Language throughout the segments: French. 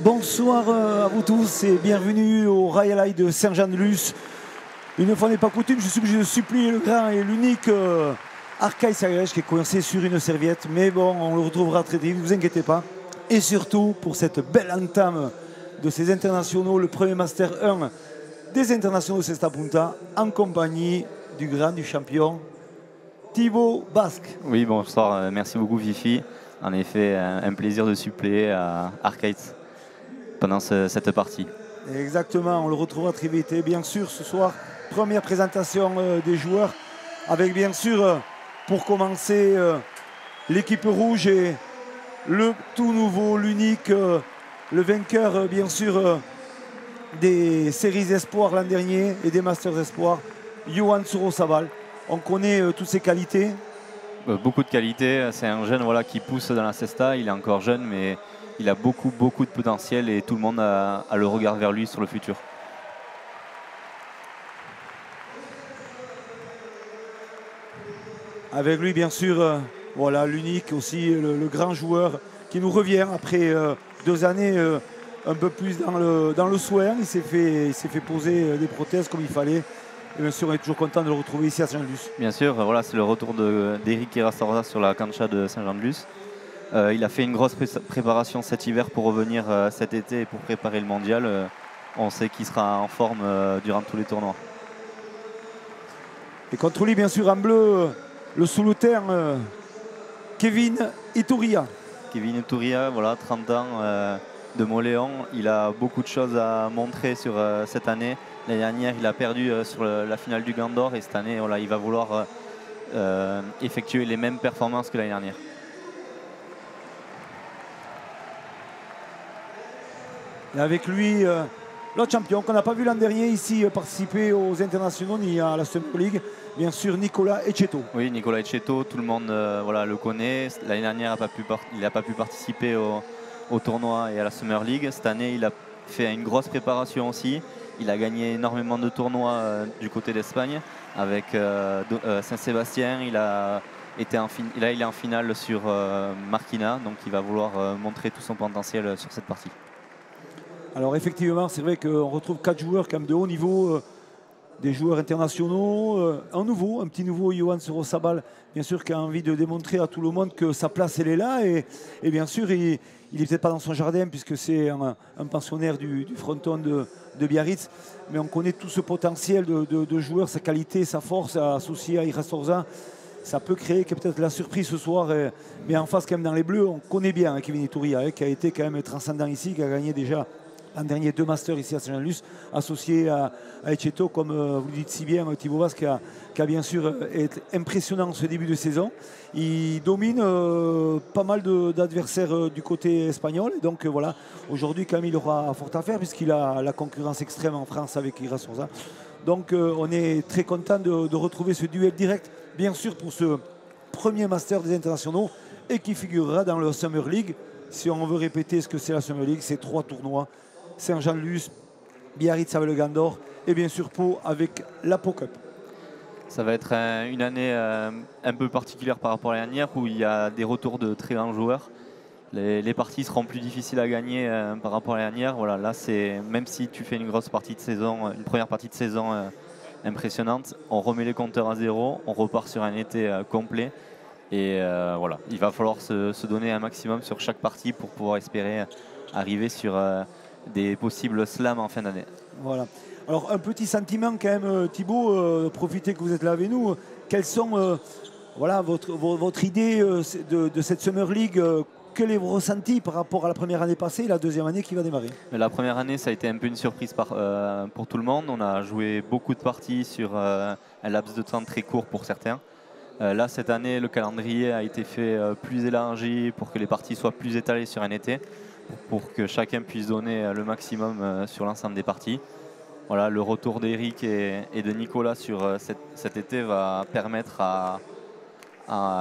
Bonsoir à vous tous et bienvenue au Royal High de Saint-Jean-de-Luz. Une fois n'est pas coutume, je suis obligé de supplier le grand et l'unique Arkai Sagres qui est coincé sur une serviette. Mais bon, on le retrouvera très vite, ne vous inquiétez pas. Et surtout pour cette belle entame de ces internationaux, le premier Master 1 des internationaux de Cesta Punta en compagnie du grand, du champion Thibaut Basque. Oui, bonsoir, merci beaucoup Fifi. En effet, un plaisir de suppléer à Arcade pendant cette partie. Exactement, on le retrouvera très vite. Et bien sûr, ce soir, première présentation des joueurs, avec bien sûr, pour commencer, l'équipe rouge et le tout nouveau, l'unique, le vainqueur, bien sûr, des séries espoirs l'an dernier et des Masters espoirs, Johan Sorosabal. On connaît toutes ses qualités. Beaucoup de qualités, c'est un jeune qui pousse dans la cesta, il est encore jeune mais il a beaucoup de potentiel et tout le monde a le regard vers lui sur le futur. Avec lui bien sûr, voilà l'unique aussi, le grand joueur qui nous revient après 2 années un peu plus dans le soin. Il s'est fait poser des prothèses comme il fallait. Et bien sûr, on est toujours content de le retrouver ici à Saint-Jean-de-Luz. Bien sûr, voilà, c'est le retour d'Eric Irastorza sur la cancha de Saint-Jean-de-Luz. Il a fait une grosse préparation cet hiver pour revenir cet été et pour préparer le mondial. On sait qu'il sera en forme durant tous les tournois. Et contre lui, bien sûr, en bleu, le sous-luther, Kevin Iturria. Kevin Iturria, voilà, 30 ans, de Moléon. Il a beaucoup de choses à montrer sur cette année. L'année dernière, il a perdu sur la finale du Gandor et cette année, voilà, il va vouloir effectuer les mêmes performances que l'année dernière. Et avec lui, l'autre champion qu'on n'a pas vu l'an dernier ici participer aux internationaux ni à la Summer League, bien sûr Nicolas Ecceto. Oui, Nicolas Ecceto, tout le monde voilà, le connaît. L'année dernière, il n'a pas pu participer au tournoi et à la Summer League. Cette année, il a fait une grosse préparation aussi. Il a gagné énormément de tournois du côté d'Espagne avec Saint-Sébastien. Il est en finale sur Marquina, donc il va vouloir montrer tout son potentiel sur cette partie. Alors effectivement, c'est vrai qu'on retrouve 4 joueurs quand même de haut niveau, des joueurs internationaux, un petit nouveau Johan Sorosabal, bien sûr, qui a envie de démontrer à tout le monde que sa place elle est là et bien sûr il n'est peut-être pas dans son jardin puisque c'est un pensionnaire du fronton de Biarritz, mais on connaît tout ce potentiel de joueur, sa qualité, sa force associée à Irastorza. Ça peut créer peut-être la surprise ce soir, mais en face quand même dans les bleus, on connaît bien Kevin Iturria, qui a été quand même transcendant ici, qui a gagné déjà l'an dernier 2 masters ici à Saint-Jean-de-Luz, associé à Ecceto, comme vous le dites si bien, Thibaut Basque, qui a bien sûr été impressionnant ce début de saison. Il domine pas mal d'adversaires du côté espagnol. Et donc voilà, aujourd'hui quand même il aura fort à faire puisqu'il a la concurrence extrême en France avec Irasosa. Donc on est très content de retrouver ce duel direct, bien sûr pour ce premier master des internationaux et qui figurera dans le Summer League. Si on veut répéter ce que c'est la Summer League, c'est 3 tournois. Saint-Jean-de-Luz, Biarritz avec le Gandor et bien sûr Pau avec la Pau Cup. Ça va être une année un peu particulière par rapport à l'année dernière où il y a des retours de très grands joueurs. Les parties seront plus difficiles à gagner par rapport à l'année dernière. Voilà, là, même si tu fais une grosse partie de saison, une première partie de saison impressionnante, on remet les compteurs à zéro, on repart sur un été complet. Et voilà, il va falloir se donner un maximum sur chaque partie pour pouvoir espérer arriver sur des possibles slams en fin d'année. Voilà. Alors un petit sentiment quand même Thibaut, profitez que vous êtes là avec nous. Quelles sont voilà, votre idée de cette Summer League quel est vos ressentis par rapport à la première année passée et la deuxième année qui va démarrer? La première année, ça a été un peu une surprise pour tout le monde. On a joué beaucoup de parties sur un laps de temps très court pour certains. Là, cette année, le calendrier a été fait plus élargi pour que les parties soient plus étalées sur un été, pour que chacun puisse donner le maximum sur l'ensemble des parties. Voilà, le retour d'Eric et de Nicolas sur cet été va permettre à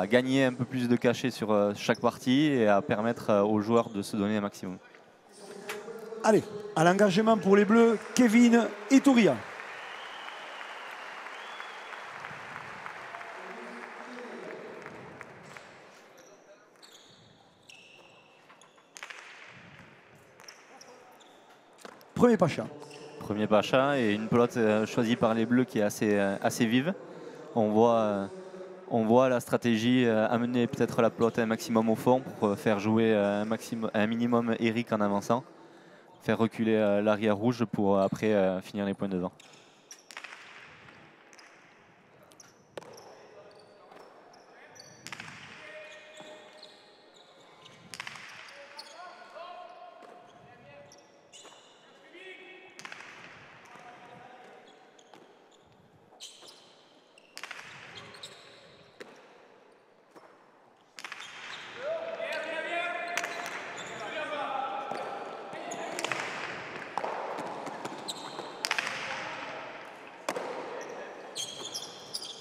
gagner un peu plus de cachet sur chaque partie et à permettre aux joueurs de se donner un maximum. Allez, à l'engagement pour les Bleus, Kevin Iturria. Premier Pacha. Premier Pacha et une pelote choisie par les Bleus qui est assez vive. On voit la stratégie amener peut-être la pelote un maximum au fond pour faire jouer un minimum Eric en avançant. Faire reculer l'arrière rouge pour après finir les points devant.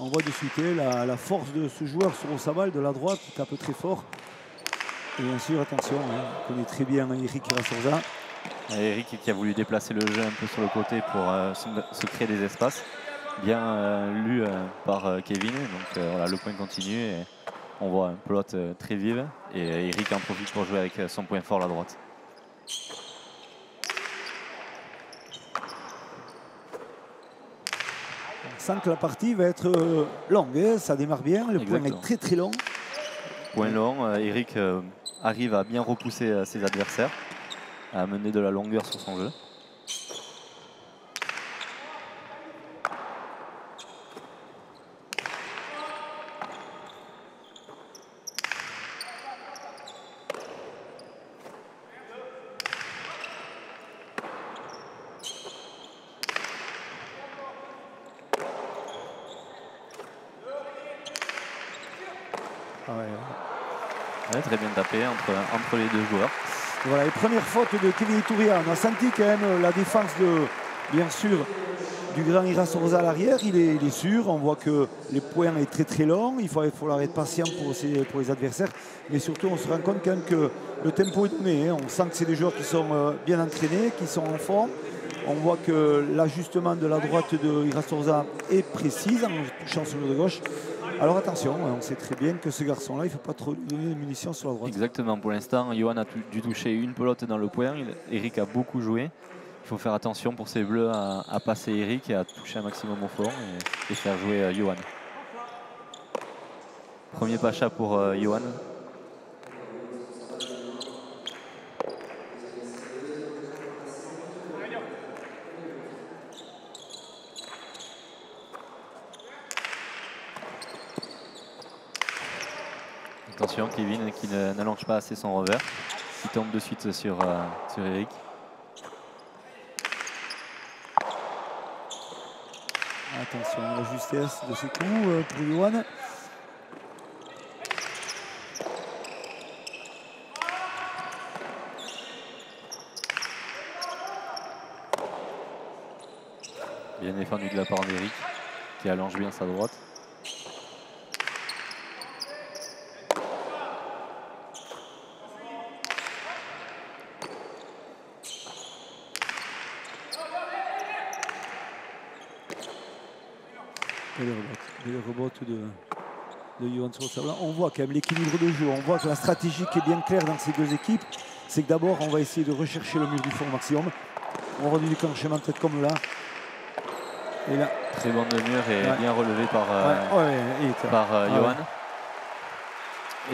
On voit de suite la force de ce joueur sur Osabal de la droite qui tape très fort. Et bien sûr, attention, on connaît très bien Eric Irasorza. Eric qui a voulu déplacer le jeu un peu sur le côté pour se créer des espaces. Bien lu par Kevin. Donc voilà, le point continue et on voit une pelote très vive. Et Eric en profite pour jouer avec son point fort, la droite. On sent que la partie va être longue, ça démarre bien, le point est très très long. Point long, Eric arrive à bien repousser ses adversaires, à amener de la longueur sur son jeu. Ouais, très bien tapé entre les deux joueurs. Voilà, les premières fautes de Kevin Iturria. On a senti quand même la défense de, bien sûr, du grand Irasorza à l'arrière. Il est sûr, on voit que les points est très très long. Il faut être patient pour les adversaires. Mais surtout, on se rend compte quand même que le tempo est donné. On sent que c'est des joueurs qui sont bien entraînés, qui sont en forme. On voit que l'ajustement de la droite de Irasorza est précis en touchant sur le de gauche. Alors attention, on sait très bien que ce garçon-là, il ne faut pas trop lui donner de munitions sur la droite. Exactement, pour l'instant, Johan a dû toucher une pelote dans le point. Eric a beaucoup joué. Il faut faire attention pour ces bleus à passer Eric et à toucher un maximum au fond et faire jouer Johan. Premier Pacha pour Johan. Attention, Kevin qui n'allonge pas assez son revers, qui tombe de suite sur Eric. Attention, la justesse de ce coup pour Johan. Bien défendu de la part d'Eric, qui allonge bien sa droite. Et le rebot de Johan sur Osabal. On voit quand même l'équilibre de jeu. On voit que la stratégie qui est bien claire dans ces deux équipes, c'est que d'abord, on va essayer de rechercher le mur du fond au maximum. On va avoir du déclenchement peut-être comme là. Et là. Très bon de mur et bien relevé par Johan.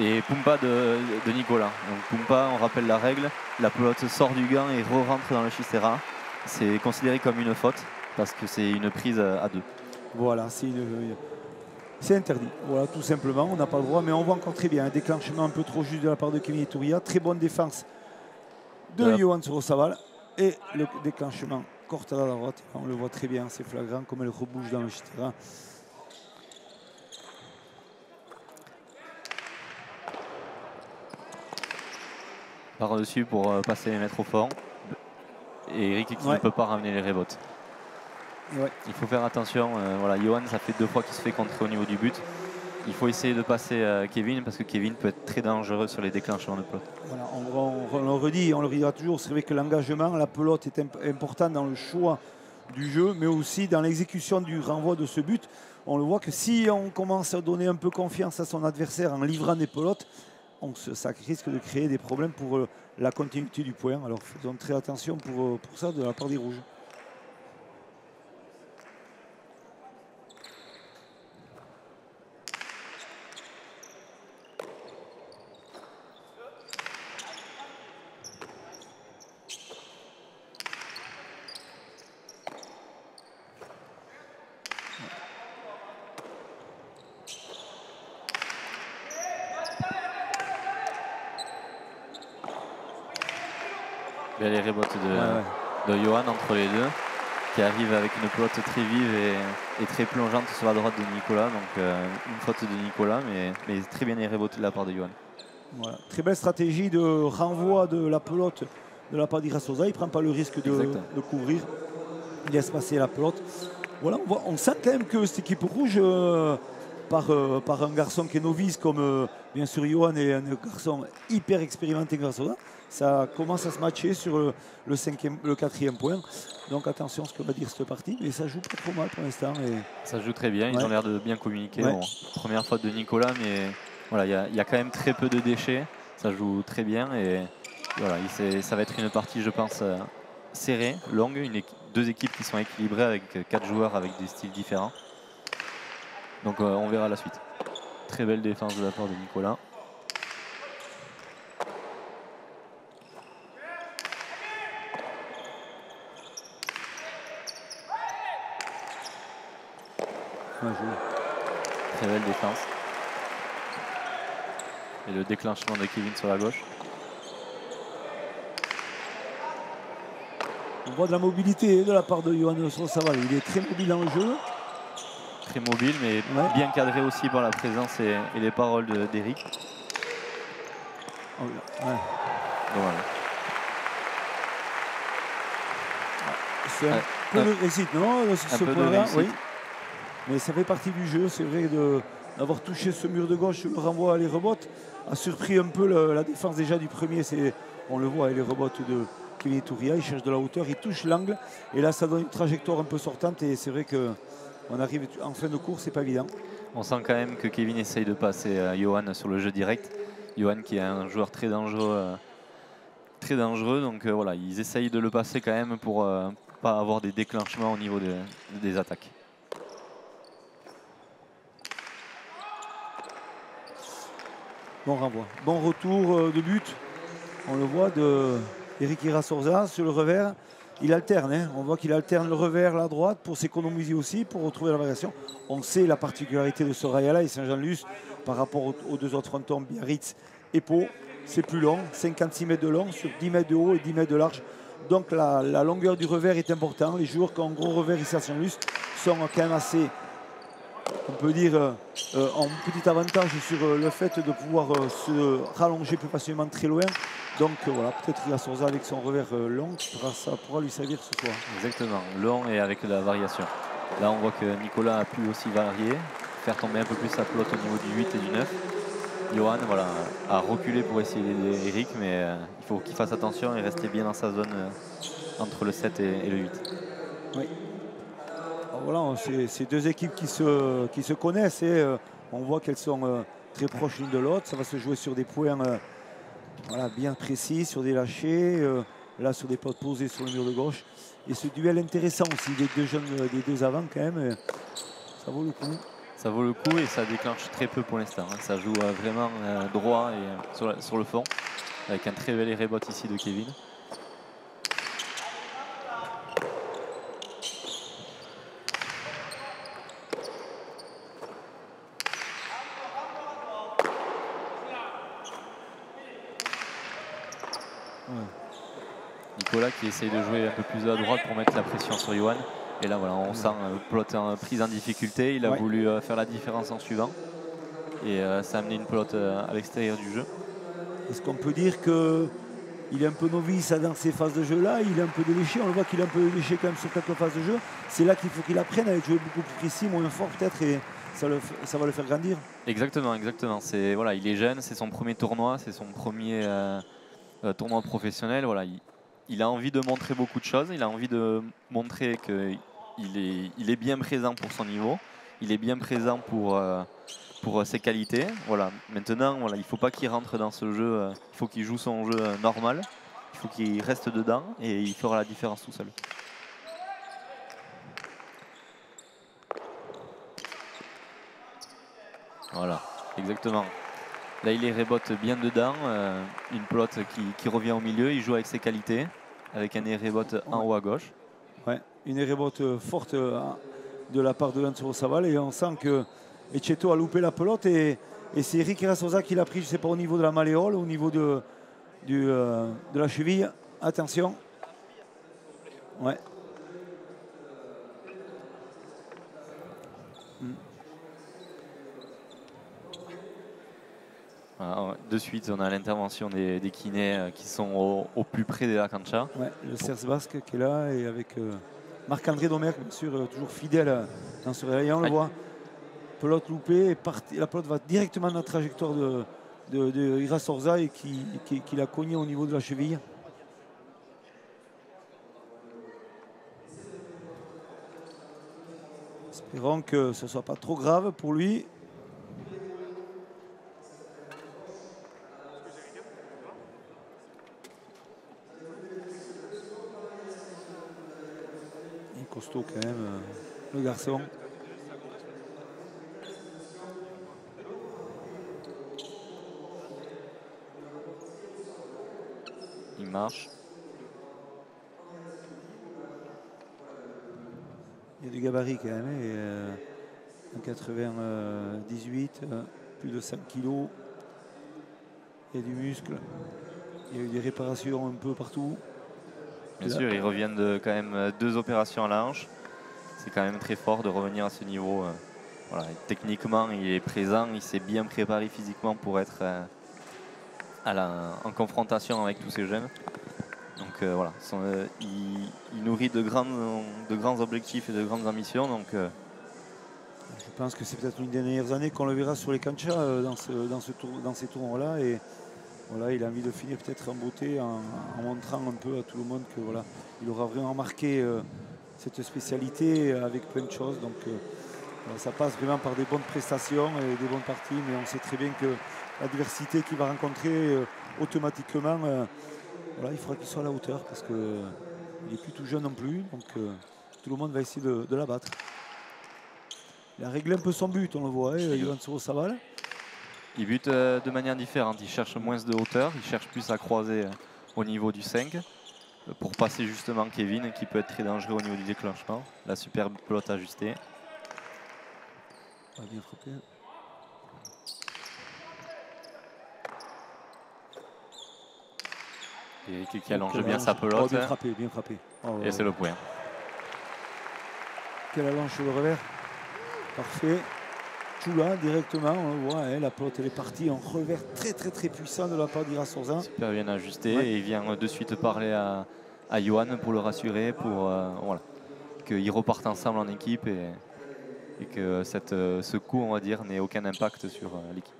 Et Pumpa de Nicolas. Donc Pumpa, on rappelle la règle, la pelote sort du gant et re-rentre dans le chistera. C'est considéré comme une faute parce que c'est une prise à deux. Voilà, c'est interdit. Voilà, tout simplement, on n'a pas le droit, mais on voit encore très bien un déclenchement un peu trop juste de la part de Kevin Iturria. Très bonne défense de Johan sur Osabal. Et le déclenchement corte à la droite. On le voit très bien, c'est flagrant comme elle rebouge dans le chistera. Par-dessus pour passer les mettre au fond. Et Eric qui ne peut pas ramener les rebotes. Ouais. Il faut faire attention. Voilà, Johan, ça fait 2 fois qu'il se fait contrer au niveau du but. Il faut essayer de passer Kevin parce que Kevin peut être très dangereux sur les déclenchements de pelote. Voilà, on le redit, on le redira toujours. C'est vrai que l'engagement, la pelote est important dans le choix du jeu, mais aussi dans l'exécution du renvoi de ce but. On le voit que si on commence à donner un peu confiance à son adversaire en livrant des pelotes, ça risque de créer des problèmes pour la continuité du point. Alors faisons très attention pour ça de la part des rouges. Bien les rebotes de Johan entre les deux, qui arrive avec une pelote très vive et très plongeante sur la droite de Nicolas. Donc une faute de Nicolas, mais très bien les rebotes de la part de Johan. Voilà. Très belle stratégie de renvoi de la pelote de la part d'Irasosa. Il ne prend pas le risque de couvrir. Il laisse passer la pelote. Voilà, on sent quand même que cette équipe rouge, par un garçon qui est novice comme bien sûr Johan et un garçon hyper expérimenté grâce à ça commence à se matcher sur le quatrième point. Donc attention à ce que va dire cette partie, mais ça joue pas trop mal pour l'instant. Ça joue très bien, ils ont l'air de bien communiquer. Bon, première faute de Nicolas, mais voilà, il y a quand même très peu de déchets. Ça joue très bien et voilà, ça va être une partie, je pense, serrée, longue. Deux équipes qui sont équilibrées avec 4 joueurs avec des styles différents. Donc on verra la suite. Très belle défense de la part de Nicolas. Très belle défense. Et le déclenchement de Kevin sur la gauche. On voit de la mobilité de la part de Johan Saval. Il est très mobile dans le jeu. Très mobile, mais bien cadré aussi par la présence et les paroles d'Eric. Voilà. C'est un peu de réussite, non, sur ce point-là, oui. Mais ça fait partie du jeu, c'est vrai d'avoir touché ce mur de gauche, le renvoi à les rebotes, a surpris un peu la défense déjà du premier. On le voit avec les rebotes de Kevin Touria, il cherche de la hauteur, il touche l'angle, et là ça donne une trajectoire un peu sortante, et c'est vrai qu'on arrive en fin de course, c'est pas évident. On sent quand même que Kevin essaye de passer à Johan sur le jeu direct. Johan qui est un joueur très dangereux, donc voilà, ils essayent de le passer quand même pour pas avoir des déclenchements au niveau des attaques. Bon renvoi, bon retour de but, on le voit de Eric Irasorza sur le revers. Il alterne, hein. On voit qu'il alterne le revers, la droite pour s'économiser aussi, pour retrouver la variation. On sait la particularité de Soraya et Saint-Jean-Luz par rapport aux deux autres frontons, Biarritz et Pau. C'est plus long, 56 mètres de long sur 10 mètres de haut et 10 mètres de large. Donc la longueur du revers est importante. Les joueurs qui ont un gros revers ici à Saint-Jean-Luz sont quand même assez, on peut dire, en petit avantage sur le fait de pouvoir se rallonger plus facilement très loin. Donc voilà, peut-être qu'il y a Sorza avec son revers long, ça pourra lui servir ce soir. Exactement, long et avec de la variation. Là on voit que Nicolas a pu aussi varier, faire tomber un peu plus sa pelote au niveau du 8 et du 9. Johan voilà, a reculé pour essayer d'aider Eric, mais il faut qu'il fasse attention et rester bien dans sa zone entre le 7 et le 8. Oui. Alors voilà, c'est deux équipes qui se connaissent et on voit qu'elles sont très proches l'une de l'autre. Ça va se jouer sur des points voilà, bien précis, sur des lâchers, là sur des potes posés sur le mur de gauche. Et ce duel intéressant aussi des deux avants quand même, ça vaut le coup. Ça vaut le coup et ça déclenche très peu pour l'instant. Hein. Ça joue vraiment droit et sur le fond, avec un très bel rebote ici de Kevin. Nicolas qui essaye de jouer un peu plus à droite pour mettre la pression sur Johan. Et là, voilà, on sent pelote prise en difficulté. Il a voulu faire la différence en suivant. Et ça a amené une pelote à l'extérieur du jeu. Est-ce qu'on peut dire qu'il est un peu novice dans ces phases de jeu-là? Il est un peu déléché. On le voit qu'il est un peu déléché quand même sur quelques phases de jeu. C'est là qu'il faut qu'il apprenne à jouer beaucoup plus précis, moins fort peut-être. Et ça va le faire grandir. Exactement, exactement. Voilà, il est jeune, c'est son premier tournoi, c'est son premier tournoi professionnel. Voilà, il a envie de montrer beaucoup de choses. Il a envie de montrer qu'il est bien présent pour son niveau. il est bien présent pour ses qualités. Voilà. Maintenant, voilà, il ne faut pas qu'il rentre dans ce jeu, il faut qu'il joue son jeu normal, il faut qu'il reste dedans et il fera la différence tout seul. Voilà, exactement. Là, il les rebotte bien dedans, une pelote qui revient au milieu, il joue avec ses qualités, avec un rebote en haut à gauche. Ouais, une rebotte forte de la part de Lansoro Saval et on sent que Ecceto a loupé la pelote et c'est Eric Rasosa qui l'a pris, je ne sais pas, au niveau de la malléole, au niveau de la cheville. Attention. Ouais. Voilà, de suite, on a l'intervention des kinés qui sont au plus près de la cancha. Ouais, le Cerce Basque qui est là et avec Marc-André Domergue, bien sûr, toujours fidèle dans ce réveil. On le voit. Pelote loupée, et la pelote va directement dans la trajectoire de Ira Sorza et qui l'a cogné au niveau de la cheville. Espérons que ce ne soit pas trop grave pour lui. Il est costaud quand même, le garçon. Il marche. Il y a du gabarit quand même, en 98, plus de 5 kilos. Il y a du muscle. Il y a eu des réparations un peu partout. Bien sûr, ils reviennent de quand même 2 opérations à la hanche. C'est quand même très fort de revenir à ce niveau. Voilà. Techniquement, il est présent, il s'est bien préparé physiquement pour être en confrontation avec tous ces jeunes. Donc voilà, il nourrit de grands objectifs et de grandes ambitions. Donc, je pense que c'est peut-être une des dernières années qu'on le verra sur les canchas dans ces tournois-là. Et voilà, il a envie de finir peut-être en beauté en montrant un peu à tout le monde que voilà, il aura vraiment marqué cette spécialité avec plein de choses. Donc ça passe vraiment par des bonnes prestations et des bonnes parties, mais on sait très bien que l'adversité qu'il va rencontrer automatiquement, voilà, il faudra qu'il soit à la hauteur parce qu'il n'est plus tout jeune non plus. Donc tout le monde va essayer de l'abattre. Il a réglé un peu son but, on le voit, Lansoro Saval. Il bute de manière différente, il cherche moins de hauteur, il cherche plus à croiser au niveau du 5 pour passer justement Kevin qui peut être très dangereux au niveau du déclenchement. La superbe pelote ajustée. Bien frappé. Et qui allonge bien sa pelote. Bien frappé, bien frappé. Et c'est le point. Quelle allonge sur le revers. Parfait. Chula directement, on le voit, hein, la pelote elle est partie en revers très puissant de la part d'Ira Sorza. Super bien ajusté, ouais. Et il vient de suite parler à Johan pour le rassurer, pour voilà, qu'ils repartent ensemble en équipe et que ce coup, on va dire, n'ait aucun impact sur l'équipe.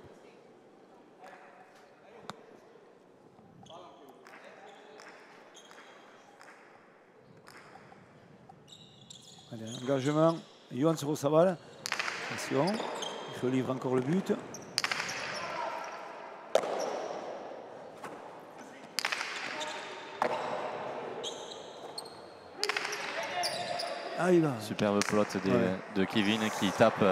Allez, engagement, Johan Saval. Attention, il livre encore le but. Ah, il va. Superbe pelote de Kevin qui tape.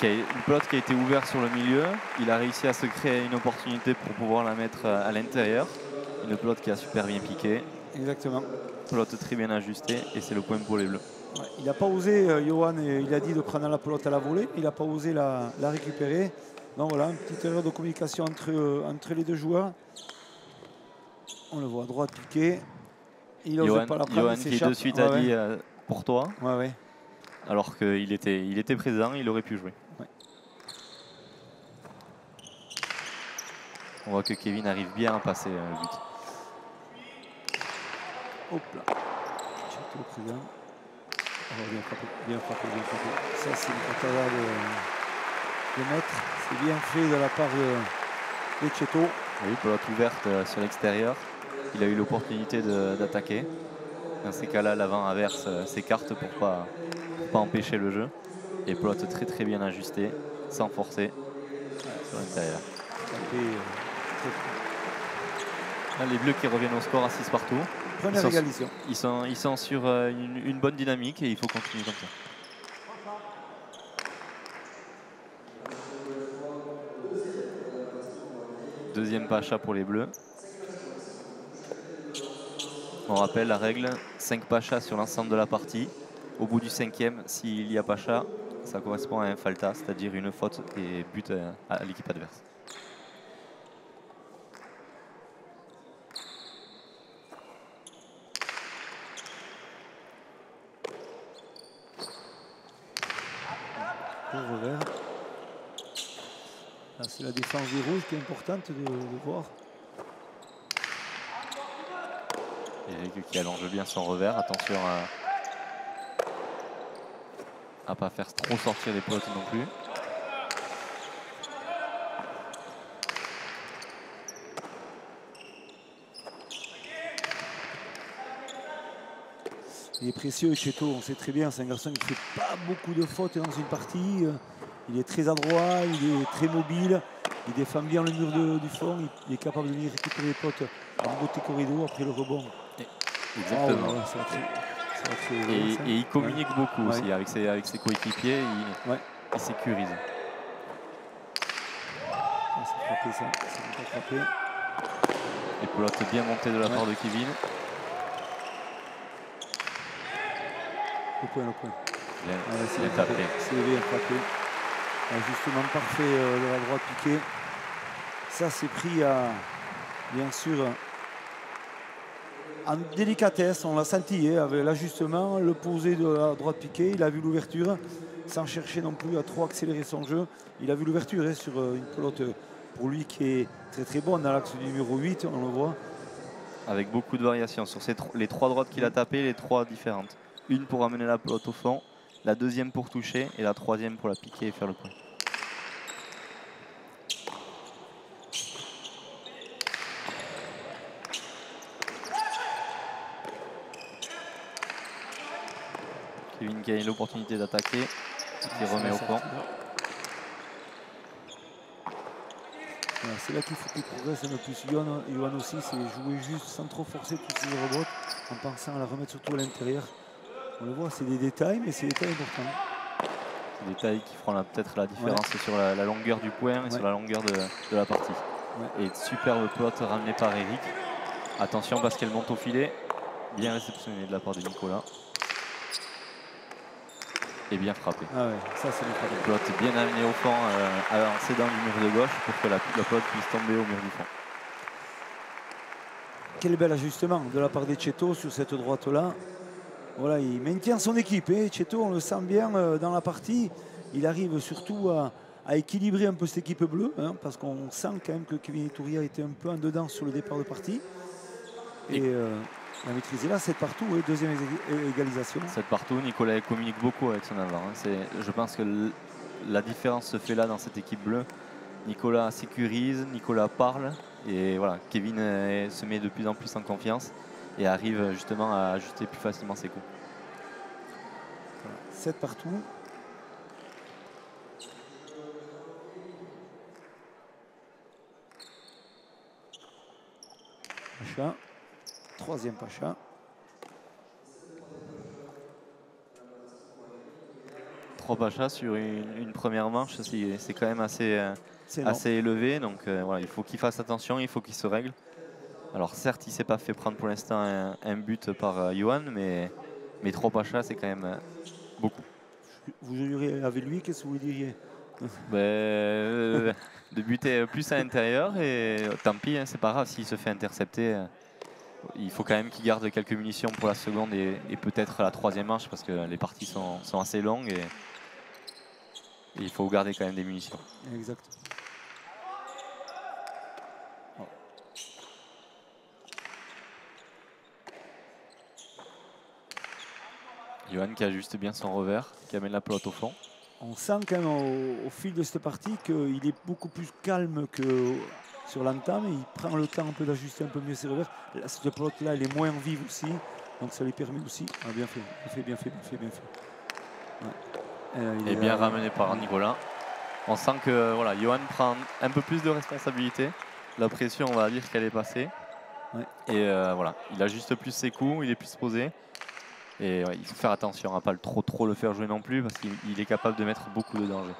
Une pelote qui a été ouverte sur le milieu. Il a réussi à se créer une opportunité pour pouvoir la mettre à l'intérieur. Une pelote qui a super bien piqué. Exactement. Pelote très bien ajustée et c'est le point pour les Bleus. Ouais, il n'a pas osé, Johan, il a dit de prendre la pelote à la volée. Il n'a pas osé la récupérer. Donc voilà, une petite erreur de communication entre les deux joueurs. On le voit, droit piqué. Il n'ose pas la prendre. Johan qui de suite a dit pour toi. Ouais. Alors qu'il était présent, il aurait pu jouer. Ouais. On voit que Kevin arrive bien à passer le but. Hop là. Le président. Oh, bien frappé. Ça, c'est le travail de mettre. C'est bien fait de la part de Ecceto. Oui, pelote ouverte sur l'extérieur. Il a eu l'opportunité d'attaquer. Dans ces cas-là, l'avant inverse s'écarte pour pas empêcher le jeu. Et pelote très bien ajustée, sans forcer, sur l'intérieur. Là, les Bleus qui reviennent au score à 6 partout. Première égalisation. Ils sont sur une bonne dynamique et il faut continuer comme ça. Deuxième pacha pour les Bleus. On rappelle la règle, 5 pachas sur l'ensemble de la partie. Au bout du 5e, s'il y a pacha, ça correspond à un falta, c'est-à-dire une faute et but à l'équipe adverse. Pour revers. Là, c'est la défense des rouges qui est importante de voir. Eric qui allonge bien son revers. Attention à ne pas faire trop sortir les pelotes non plus. Il est précieux, Cheto, on sait très bien, c'est un garçon qui ne fait pas beaucoup de fautes dans une partie. Il est très adroit, il est très mobile, il défend bien le mur du fond, il est capable de venir récupérer les potes en beauté corridor après le rebond. Exactement. Et il communique beaucoup aussi avec ses coéquipiers, il sécurise. C'est frappé ça, c'est frappé. Les pelotes bien montées de la part de Kevin. Le point. Bien tapé. C'est bien frappé. Justement parfait de la droite piqué. Ça c'est pris bien sûr en délicatesse, on l'a senti avec l'ajustement, le posé de la droite piqué, il a vu l'ouverture sans chercher non plus à trop accélérer son jeu. Il a vu l'ouverture sur une pelote pour lui qui est très bonne dans l'axe du numéro 8, on le voit. Avec beaucoup de variations sur les 3 droites qu'il a tapées, les 3 différentes. Une pour amener la pelote au fond, la deuxième pour toucher et la troisième pour la piquer et faire le point. Kevin qui a l'opportunité d'attaquer, qui remet au point. C'est là qu'il faut qu'il progresse un peu plus. Yohan aussi, c'est jouer juste sans trop forcer toutes ces rebottes, en pensant à la remettre surtout à l'intérieur. On le voit, c'est des détails, mais c'est des détails importants. Des détails qui feront peut-être la différence sur la longueur du point et sur la longueur de la partie. Et superbe pelote ramenée par Eric. Attention parce qu'elle monte au filet. Bien réceptionné de la part de Nicolas. Et bien frappé. Ça c'est une pelote bien amenée au fond en cédant du mur de gauche pour que la pelote puisse tomber au mur du fond. Quel bel ajustement de la part des Cheto sur cette droite-là. Voilà, il maintient son équipe. Cheto, on le sent bien dans la partie. Il arrive surtout à équilibrer un peu cette équipe bleue, parce qu'on sent quand même que Kevin Iturria était un peu en dedans sur le départ de partie. Et il a maîtrisé là, 7 partout, deuxième égalisation. 7 partout, Nicolas communique beaucoup avec son avant. Je pense que la différence se fait là dans cette équipe bleue. Nicolas sécurise, Nicolas parle et voilà, Kevin se met de plus en plus en confiance et arrive justement à ajuster plus facilement ses coups. 7 partout. Pacha. Troisième Pacha. Trois Pachas sur une première manche, c'est quand même assez élevé. Donc voilà, il faut qu'il fasse attention, il faut qu'il se règle. Alors certes, il ne s'est pas fait prendre pour l'instant un but par Yohan, mais 3 Pachas, c'est quand même beaucoup. Vous joueriez avec lui, qu'est-ce que vous diriez? De buter plus à l'intérieur et tant pis, c'est pas grave s'il se fait intercepter. Il faut quand même qu'il garde quelques munitions pour la seconde et peut-être la troisième manche parce que les parties sont assez longues et il faut garder quand même des munitions. Exact. Yohan qui ajuste bien son revers, qui amène la pelote au fond. On sent quand même au fil de cette partie qu'il est beaucoup plus calme que sur l'entame. Il prend le temps un peu d'ajuster un peu mieux ses revers. Là, cette pelote-là, elle est moins vive aussi. Donc ça lui permet aussi. Ah, bien fait. Ouais. Et bien ramené par Nicolas. On sent que voilà, Johan prend un peu plus de responsabilité. La pression, on va dire qu'elle est passée. Ouais. Et voilà, il ajuste plus ses coups, il est plus posé. Et ouais, il faut faire attention à ne pas trop le faire jouer non plus parce qu'il est capable de mettre beaucoup de danger.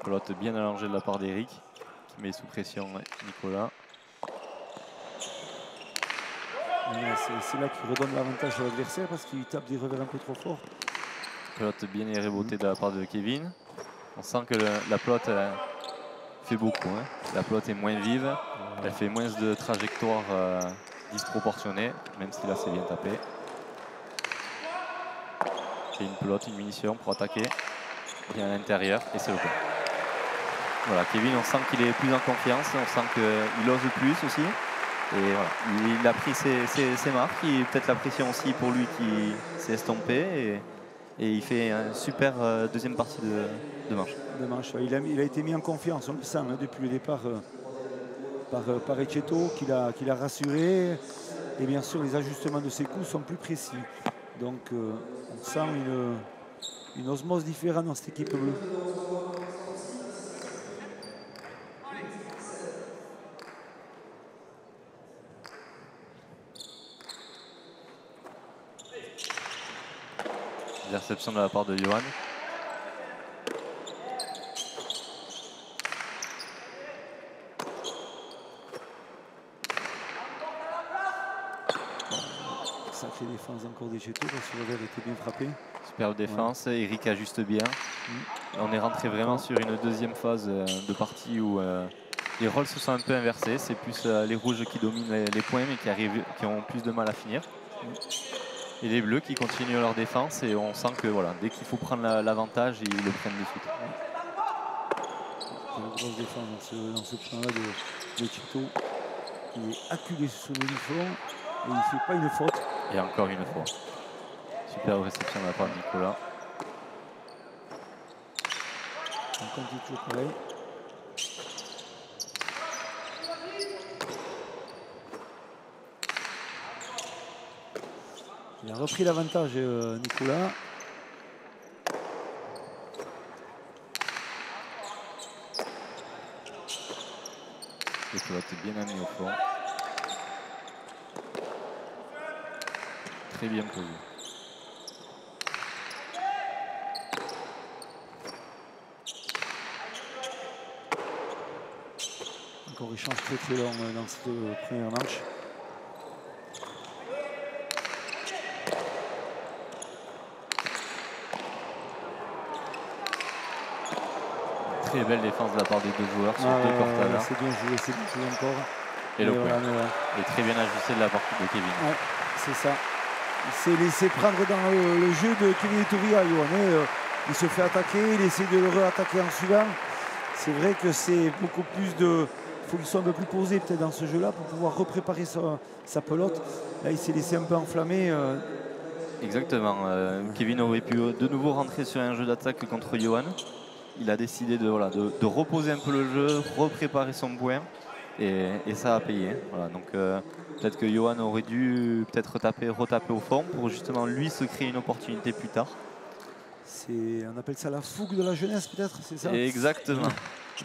Pelote bien allongée de la part d'Eric qui met sous pression Nicolas. C'est là qu'il redonne l'avantage à l'adversaire parce qu'il tape des revers un peu trop fort. Pelote bien rebotée de la part de Kevin. On sent que la pelote fait beaucoup. Hein. La pelote est moins vive, elle fait moins de trajectoires disproportionnées, même si là c'est bien tapé. C'est une pelote, une munition pour attaquer. Bien à l'intérieur et c'est le point. Voilà, Kevin, on sent qu'il est plus en confiance, on sent qu'il ose plus aussi. Et voilà, il a pris ses marques, peut-être la pression aussi pour lui qui s'est estompée. Et il fait une super deuxième partie de manche. Il a été mis en confiance, on le sent hein, depuis le départ par Ecceto, qu'il a rassuré. Et bien sûr, les ajustements de ses coups sont plus précis. Donc, on sent une osmose différente dans cette équipe bleue. Réception de la part de Johan. Sacrée défense encore d'Ecceto parce que le revers était bien frappé. Superbe défense, ouais. Eric ajuste bien. On est rentré vraiment sur une deuxième phase de partie où les rôles se sont un peu inversés. C'est plus les rouges qui dominent les points mais qui ont plus de mal à finir. Et les bleus qui continuent leur défense et on sent que voilà, dès qu'il faut prendre l'avantage, ils le prennent de suite. Une grosse défense dans ce point-là de Ecceto. Il est acculé sur son uniforme et il ne fait pas une faute. Et encore une fois. Super réception de la part de Nicolas. On continue toujours pareil. Il a repris l'avantage Nicolas. Le pelote est bien amené au fond. Très bien posé. Encore échange très long dans cette première manche. Très belle défense de la part des deux joueurs sur Cortada. C'est bien joué encore. Et le point. Et très bien ajusté de la part de Kevin. Ouais, c'est ça. Il s'est laissé prendre dans le jeu de Kevin Etruria, Johan. Il se fait attaquer, il essaie de le re-attaquer en suivant. C'est vrai que c'est beaucoup plus de... Il faut qu'il soit un peu plus posé peut-être dans ce jeu-là pour pouvoir repréparer sa pelote. Là, il s'est laissé un peu enflammer. Exactement. Kevin aurait pu de nouveau rentrer sur un jeu d'attaque contre Johan. Il a décidé de reposer un peu le jeu, repréparer son point et ça a payé. Voilà, donc peut-être que Johan aurait dû peut-être retaper au fond pour justement lui se créer une opportunité plus tard. On appelle ça la fougue de la jeunesse peut-être, c'est ça? Exactement.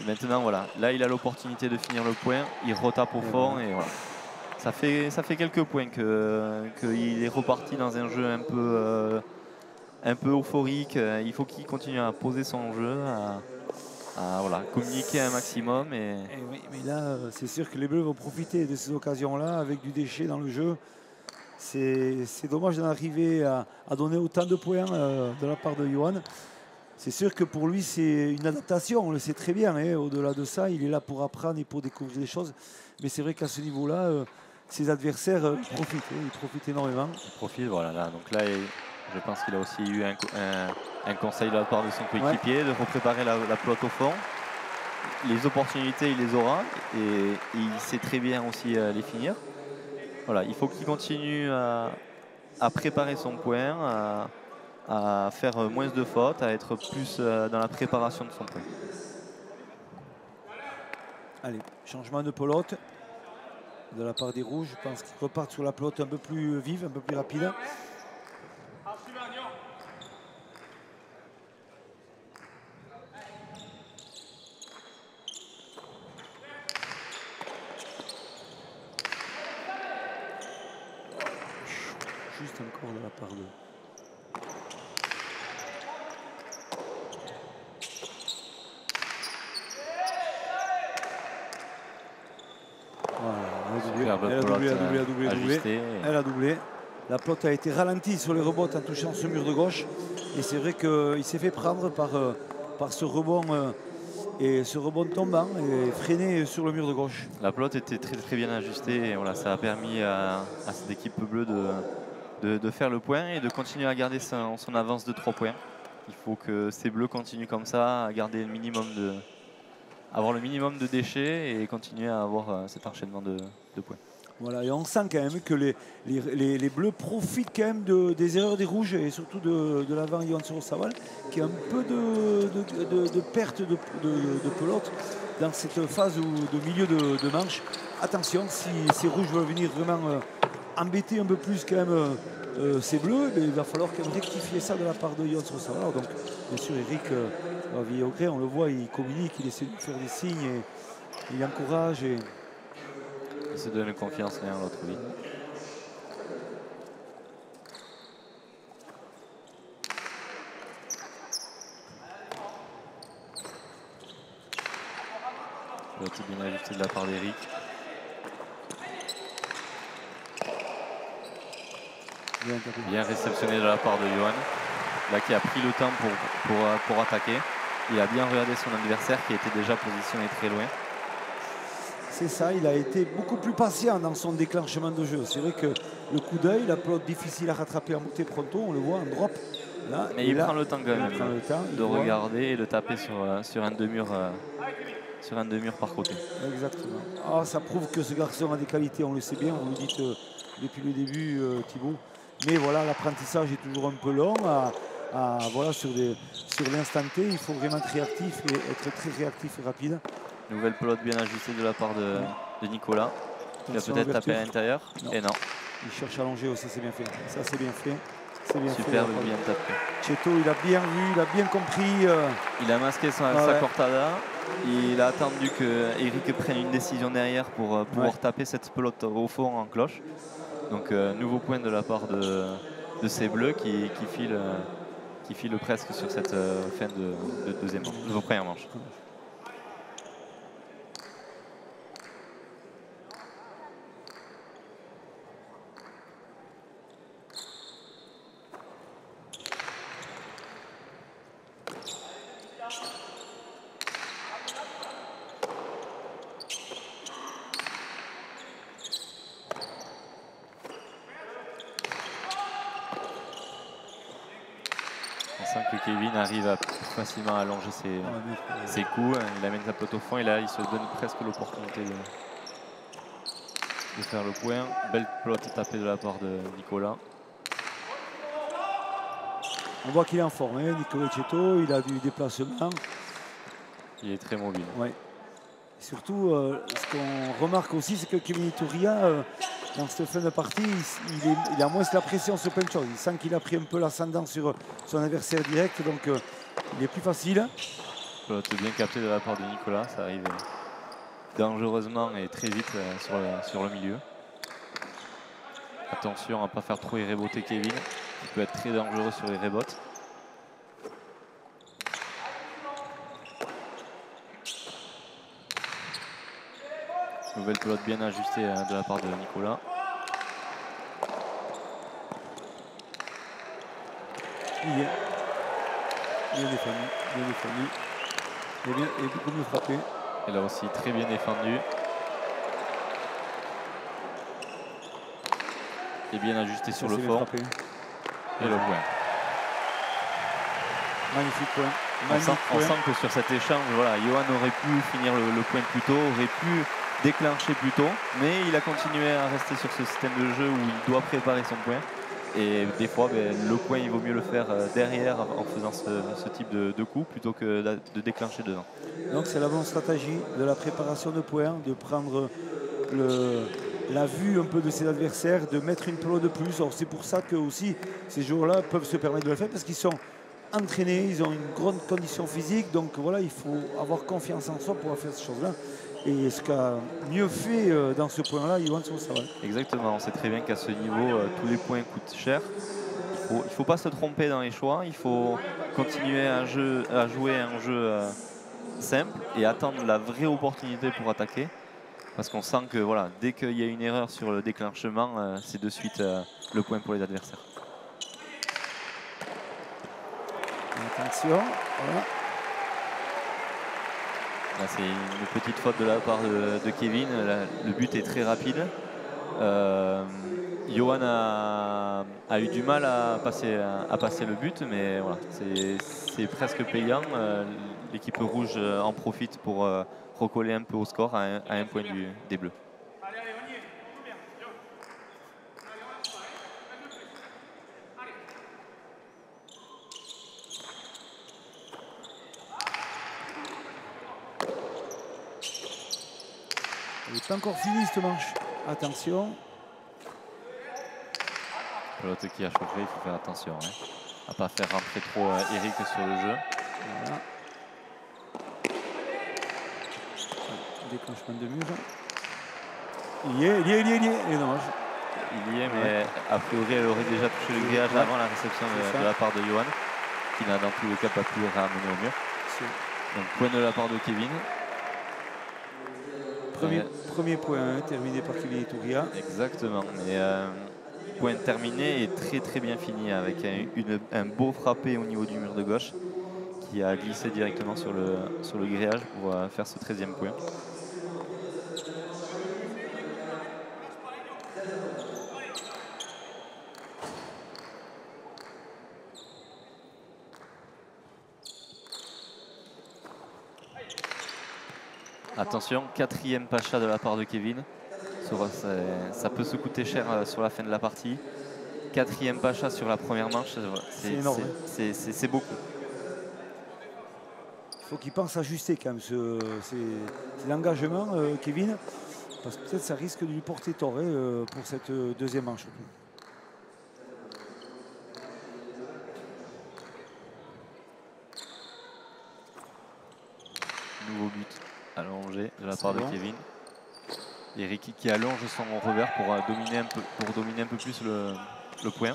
Et maintenant voilà, là il a l'opportunité de finir le point, il retape au fond et voilà. Ça fait quelques points qu'il est reparti dans un jeu un peu euphorique. Il faut qu'il continue à poser son jeu, à communiquer un maximum. Oui, mais là, c'est sûr que les Bleus vont profiter de ces occasions-là avec du déchet dans le jeu. C'est dommage d'en arriver à donner autant de points de la part de Johan. C'est sûr que pour lui, c'est une adaptation, on le sait très bien. Hein. Au-delà de ça, il est là pour apprendre et pour découvrir des choses. Mais c'est vrai qu'à ce niveau-là, ses adversaires profitent. Ils profitent énormément. Ils profitent, voilà. Là, donc là, je pense qu'il a aussi eu un conseil de la part de son coéquipier de repréparer la pelote au fond. Les opportunités, il les aura et il sait très bien aussi les finir. Voilà, il faut qu'il continue à préparer son point, à faire moins de fautes, à être plus dans la préparation de son point. Allez, changement de pelote. de la part des rouges. Je pense qu'ils repartent sur la pelote un peu plus vive, un peu plus rapide. Juste encore de la part de... Voilà, elle a doublé. Elle a doublé. La pelote a été ralentie sur les rebonds en touchant ce mur de gauche. Et c'est vrai qu'il s'est fait prendre par ce rebond et ce rebond tombant et freiné sur le mur de gauche. La pelote était très bien ajustée et voilà, ça a permis à cette équipe bleue de faire le point et de continuer à garder son avance de 3 points. Il faut que ces bleus continuent comme ça, à garder le minimum avoir le minimum de déchets et continuer à avoir cet enchaînement de points. Voilà, et on sent quand même que les bleus profitent quand même des erreurs des rouges et surtout de l'avant Yohan Sorosaval qui a un peu de perte de pelote dans cette phase de milieu de manche. Attention, si ces rouges veulent venir vraiment embêter un peu plus quand même ces bleus, il va falloir quand même rectifier ça de la part de Yohan Sorosaval. Donc bien sûr Eric Villaugré, on le voit, il communique, il essaie de faire des signes et il encourage. Il se donne confiance l'un à l'autre, oui. Petit bien ajusté de la part d'Eric. Bien réceptionné de la part de Yohan. Là qui a pris le temps pour attaquer. Il a bien regardé son adversaire qui était déjà positionné très loin. C'est ça, il a été beaucoup plus patient dans son déclenchement de jeu. C'est vrai que le coup d'œil, la pelote difficile à rattraper en montée pronto, on le voit en drop. Là, mais il prend le temps quand même de regarder et de taper sur un deux-murs par côté. Exactement. Ah, ça prouve que ce garçon a des qualités, on le sait bien, vous le dites depuis le début Thibaut. Mais voilà, l'apprentissage est toujours un peu long. Voilà, sur l'instant T, il faut vraiment être réactif et être très réactif et rapide. Nouvelle pelote bien ajustée de la part de Nicolas. Il a peut-être tapé à l'intérieur. Et non. Il cherche à longer aussi, c'est bien fait. Ça, c'est bien fait. Superbe, bien tapé. Cheto, il a bien vu, il a bien compris. Il a masqué sa cortada. Il a attendu que Eric prenne une décision derrière pour pouvoir taper cette pelote au fond en cloche. Donc, nouveau point de la part de ces bleus qui filent presque sur cette fin de deuxième manche, de première manche. Kevin arrive facilement à allonger ses coups. Il amène sa pelote au fond et là il se donne presque l'opportunité de faire le point. Belle pelote tapée de la part de Nicolas. On voit qu'il est en forme, hein, Nicolas Cheto, il a du déplacement. Il est très mobile. Ouais. Surtout, ce qu'on remarque aussi, c'est que Kevin Iturria, dans cette fin de partie, il a moins la pression sur plein de choses. Il sent qu'il a pris un peu l'ascendant sur son adversaire direct, donc il est plus facile. Pelote bien captée de la part de Nicolas, ça arrive dangereusement et très vite sur le milieu. Attention à ne pas faire trop irréboter Kevin, qui peut être très dangereux sur les rebotes. Nouvelle pelote bien ajustée de la part de Nicolas. Il est bien défendu, et beaucoup mieux frappé. Et là aussi très bien défendu. Et bien ajusté sur le fond. Et le point. Magnifique point. On sent que sur cet échange, voilà, Yohan aurait pu finir le point plus tôt, aurait pu déclencher plus tôt, mais il a continué à rester sur ce système de jeu où il doit préparer son point. Et des fois, le point, il vaut mieux le faire derrière en faisant ce type de coup plutôt que de déclencher devant. Donc c'est la bonne stratégie de la préparation de points, de prendre la vue un peu de ses adversaires, de mettre une pelote de plus. C'est pour ça que aussi ces joueurs-là peuvent se permettre de le faire parce qu'ils sont entraînés, ils ont une grande condition physique. Donc voilà, il faut avoir confiance en soi pour faire ces choses-là. Et ce qu'a mieux fait dans ce point-là, Yohan Sorosabal. Exactement, on sait très bien qu'à ce niveau, tous les points coûtent cher. Il ne faut pas se tromper dans les choix, il faut continuer à jouer un jeu simple et attendre la vraie opportunité pour attaquer. Parce qu'on sent que voilà, dès qu'il y a une erreur sur le déclenchement, c'est de suite le point pour les adversaires. Attention, voilà. Là, c'est une petite faute de la part de Kevin. Là, le but est très rapide. Yohan a eu du mal à passer le but, mais voilà, c'est presque payant. L'équipe rouge en profite pour recoller un peu au score à un point des Bleus. Il n'est pas encore fini cette manche. Attention. L'autre qui a chauffé, il faut faire attention. Hein. À ne pas faire rentrer trop Eric sur le jeu. Voilà. Déclenchement de mur. Il y est. Et dommage. Il y est, mais a priori, elle aurait déjà touché le grillage avant la réception de la part de Yohan, qui n'a dans tous les cas pas pu ramener au mur. Donc point de la part de Kevin. Premier point terminé par Kevin Iturria. Exactement. Mais point terminé et très très bien fini avec un beau frappé au niveau du mur de gauche qui a glissé directement sur le grillage pour faire ce 13e point. Attention, 4e pacha de la part de Kevin. Ça peut se coûter cher sur la fin de la partie. 4e pacha sur la première manche, c'est énorme. C'est beaucoup. Il faut qu'il pense ajuster quand même c'est l'engagement, Kevin, parce que peut-être ça risque de lui porter tort pour cette deuxième manche. Nouveau but allongé de la part de Kevin. Eric qui allonge son revers pour dominer un peu plus le point.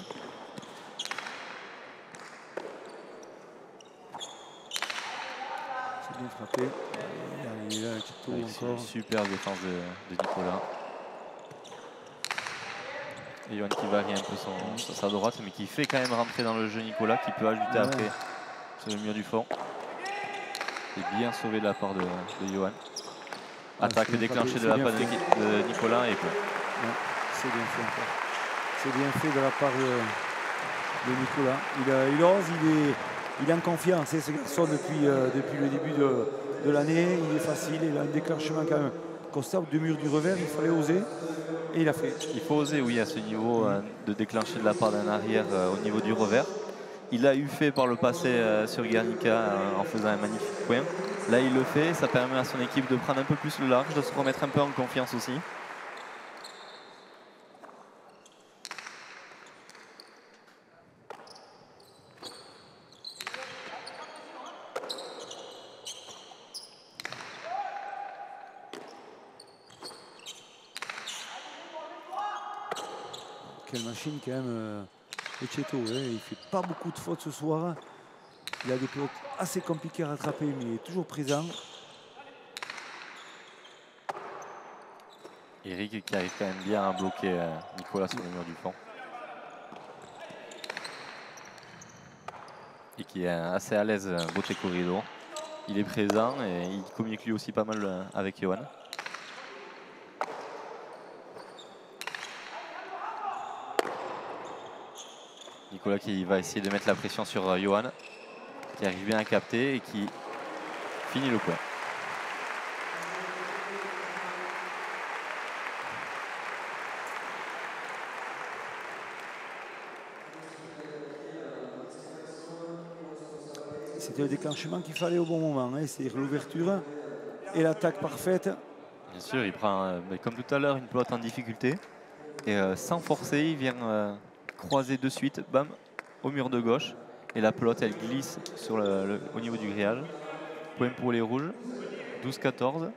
C'est bien frappé. Il est là, encore. Super défense de Nicolas. Et Yohan qui varie un peu sa droite, mais qui fait quand même rentrer dans le jeu Nicolas, qui peut ajouter après sur le mur du fond. C'est bien sauvé de la part de Yohan. Attaque déclenchée de la part de Nicolas et point. C'est bien fait encore. C'est bien fait de la part de Nicolas. Il ose, il est en confiance. Ce garçon depuis le début de l'année, il est facile. Il a un déclenchement quand même constant du mur du revers. Il fallait oser et il a fait. Il faut oser, oui, à ce niveau de déclencher de la part d'un arrière au niveau du revers. Il a eu fait par le passé sur Guernica en faisant un magnifique point. Là, il le fait, ça permet à son équipe de prendre un peu plus le large, de se remettre un peu en confiance aussi. Quelle machine quand même, Ecceto, hein. Il ne fait pas beaucoup de fautes ce soir. Il a des pelotes assez compliquées à rattraper, mais il est toujours présent. Eric qui arrive quand même bien à bloquer Nicolas sur le mur du fond. Et qui est assez à l'aise côté corridor. Il est présent et il communique lui aussi pas mal avec Yohan. Nicolas qui va essayer de mettre la pression sur Yohan, qui arrive bien à capter et qui finit le point. C'était le déclenchement qu'il fallait au bon moment, hein. C'est-à-dire l'ouverture et l'attaque parfaite Bien sûr, il prend, comme tout à l'heure, une pelote en difficulté. Et sans forcer, il vient croiser de suite, bam, au mur de gauche. Et la pelote, elle glisse sur au niveau du grillage. Point pour les rouges, 12-14.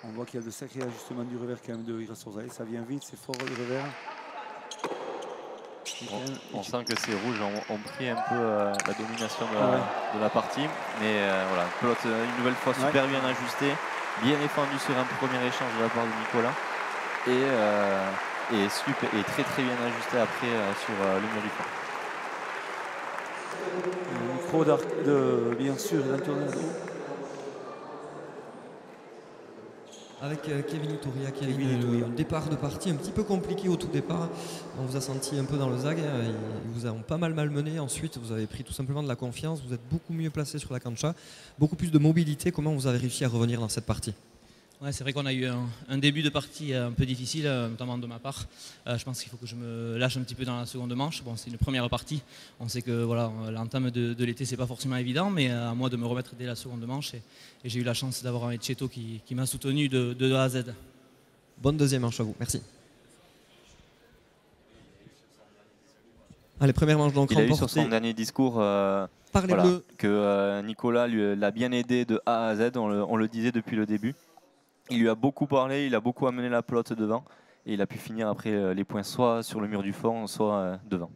On voit qu'il y a de sacrés ajustements du revers quand même de Igrasourzaï. Ça vient vite, c'est fort le revers. On sent que ces rouges ont pris un peu la domination de la partie. Mais voilà, pelote une nouvelle fois super bien ajustée, bien défendue sur un premier échange de la part de Nicolas. Et très très bien ajusté après sur le mur du fond. Le micro de bien sûr d'Antonio. Avec Kevin Itouria. Kevin, le départ de partie un petit peu compliqué au tout départ. On vous a senti un peu dans le zag. Ils vous ont pas mal malmené. Ensuite, vous avez pris tout simplement de la confiance. Vous êtes beaucoup mieux placé sur la cancha. Beaucoup plus de mobilité. Comment vous avez réussi à revenir dans cette partie ? Ouais, c'est vrai qu'on a eu un début de partie un peu difficile, notamment de ma part. Je pense qu'il faut que je me lâche un petit peu dans la seconde manche. Bon, c'est une première partie. On sait que voilà, l'entame de l'été, c'est pas forcément évident, mais à moi de me remettre dès la seconde manche. Et j'ai eu la chance d'avoir un Etcheto qui m'a soutenu de A à Z. Bonne deuxième manche à vous. Merci. Allez, première manche donc il remportée. a eu sur son dernier discours par les Bleus. Que Nicolas l'a bien aidé de A à Z. On le disait depuis le début. Il lui a beaucoup parlé, il a beaucoup amené la pelote devant et il a pu finir après les points soit sur le mur du fond, soit devant.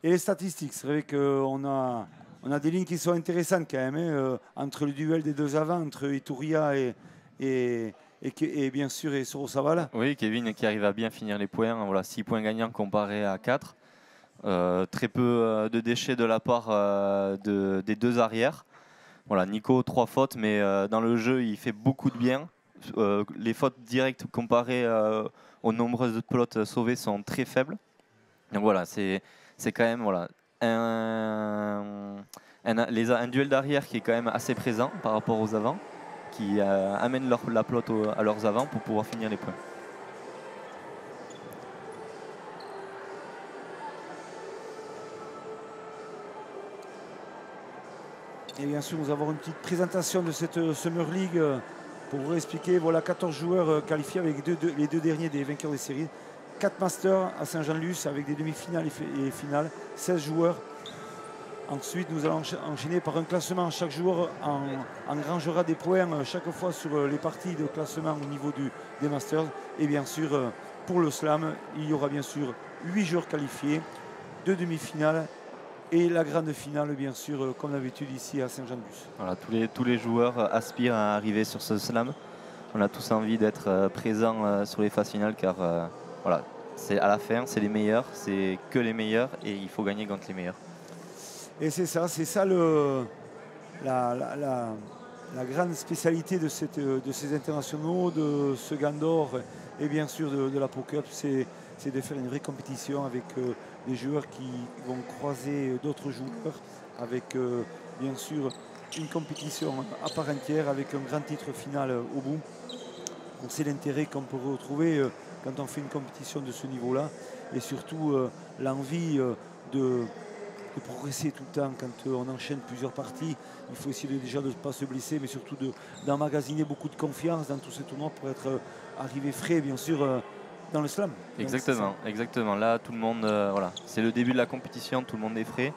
Et les statistiques, c'est vrai qu'on a des lignes qui sont intéressantes quand même, entre le duel des deux avants, entre Itouria et bien sûr et Sorosabal. Oui, Kevin qui arrive à bien finir les points. Voilà, 6 points gagnants comparé à 4. Très peu de déchets de la part des deux arrières. Voilà, Nico, 3 fautes, mais dans le jeu, il fait beaucoup de bien. Les fautes directes comparées aux nombreuses pelotes sauvées sont très faibles. Donc voilà, c'est quand même voilà, un duel d'arrière qui est quand même assez présent par rapport aux avants, qui amènent la pelote à leurs avants pour pouvoir finir les points. Et bien sûr, nous avons une petite présentation de cette Summer League pour vous expliquer. Voilà, 14 joueurs qualifiés avec les deux derniers des vainqueurs des séries. 4 Masters à Saint-Jean-de-Luz avec des demi-finales et finales. 16 joueurs. Ensuite, nous allons enchaîner par un classement. Chaque joueur engrangera des points chaque fois sur les parties de classement au niveau des Masters. Et bien sûr, pour le Slam, il y aura bien sûr 8 joueurs qualifiés, 2 demi-finales et la grande finale, bien sûr, comme d'habitude ici à Saint-Jean-de-Luz. Voilà, tous les joueurs aspirent à arriver sur ce Slam. On a tous envie d'être présents sur les phases finales car voilà, c'est à la fin, c'est les meilleurs, c'est que les meilleurs et il faut gagner contre les meilleurs. Et c'est ça la grande spécialité de ces internationaux, de ce Gandor et bien sûr de la Pro Cup, c'est de faire une vraie compétition avec des joueurs qui vont croiser d'autres joueurs, avec bien sûr une compétition à part entière, avec un grand titre final au bout. Donc c'est l'intérêt qu'on peut retrouver quand on fait une compétition de ce niveau-là, et surtout l'envie de progresser tout le temps. Quand on enchaîne plusieurs parties, il faut essayer déjà de ne pas se blesser, mais surtout d'emmagasiner beaucoup de confiance dans tous ces tournois pour être arrivé frais, bien sûr, dans le slam. Exactement, exactement. Là, tout le monde, voilà, c'est le début de la compétition, tout le monde est frais.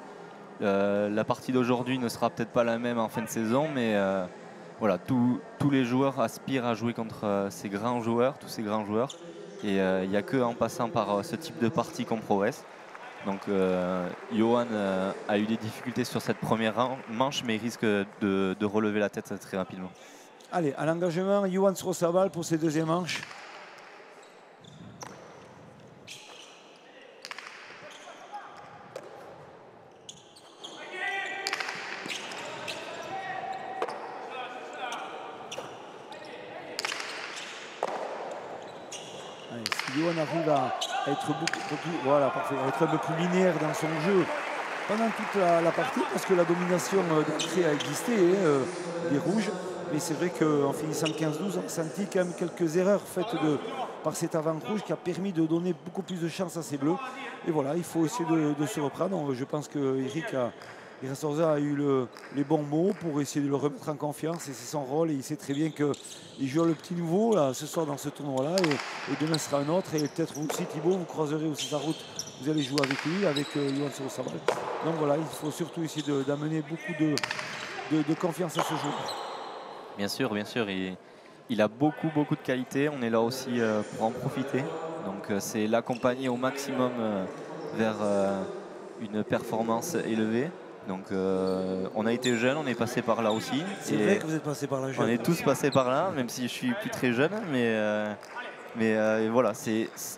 La partie d'aujourd'hui ne sera peut-être pas la même en fin de saison, mais voilà, tous les joueurs aspirent à jouer contre ces grands joueurs, tous ces grands joueurs. Et il n'y a qu'en passant par ce type de partie qu'on progresse. Donc Johan a eu des difficultés sur cette première manche, mais il risque de relever la tête très rapidement. Allez, à l'engagement, Johan Sorosabal pour ses deuxièmes manches. Johan arrive à être voilà, parfait, à être un peu plus linéaire dans son jeu pendant toute la partie, parce que la domination d'entrée a existé des rouges. Mais c'est vrai qu'en finissant 15-12, on a senti quand même quelques erreurs faites par cet avant rouge qui a permis de donner beaucoup plus de chance à ces bleus. Et voilà, il faut essayer de se reprendre. Donc, je pense que Eric Sorza a eu les bons mots pour essayer de le remettre en confiance, et c'est son rôle. Et il sait très bien qu'il joue le petit nouveau là, ce soir dans ce tournoi-là, et demain sera un autre. Et peut-être vous aussi, Thibaut, vous croiserez aussi sa route. Vous allez jouer avec lui, avec Yohann Sorosaval. Donc voilà, il faut surtout essayer d'amener beaucoup de confiance à ce joueur. Bien sûr, il a beaucoup de qualités. On est là aussi pour en profiter. Donc c'est l'accompagner au maximum vers une performance élevée. Donc on a été jeunes, on est passé par là aussi. C'est vrai que vous êtes passé par là jeune. On est tous passés par là, même si je suis plus très jeune. Mais voilà,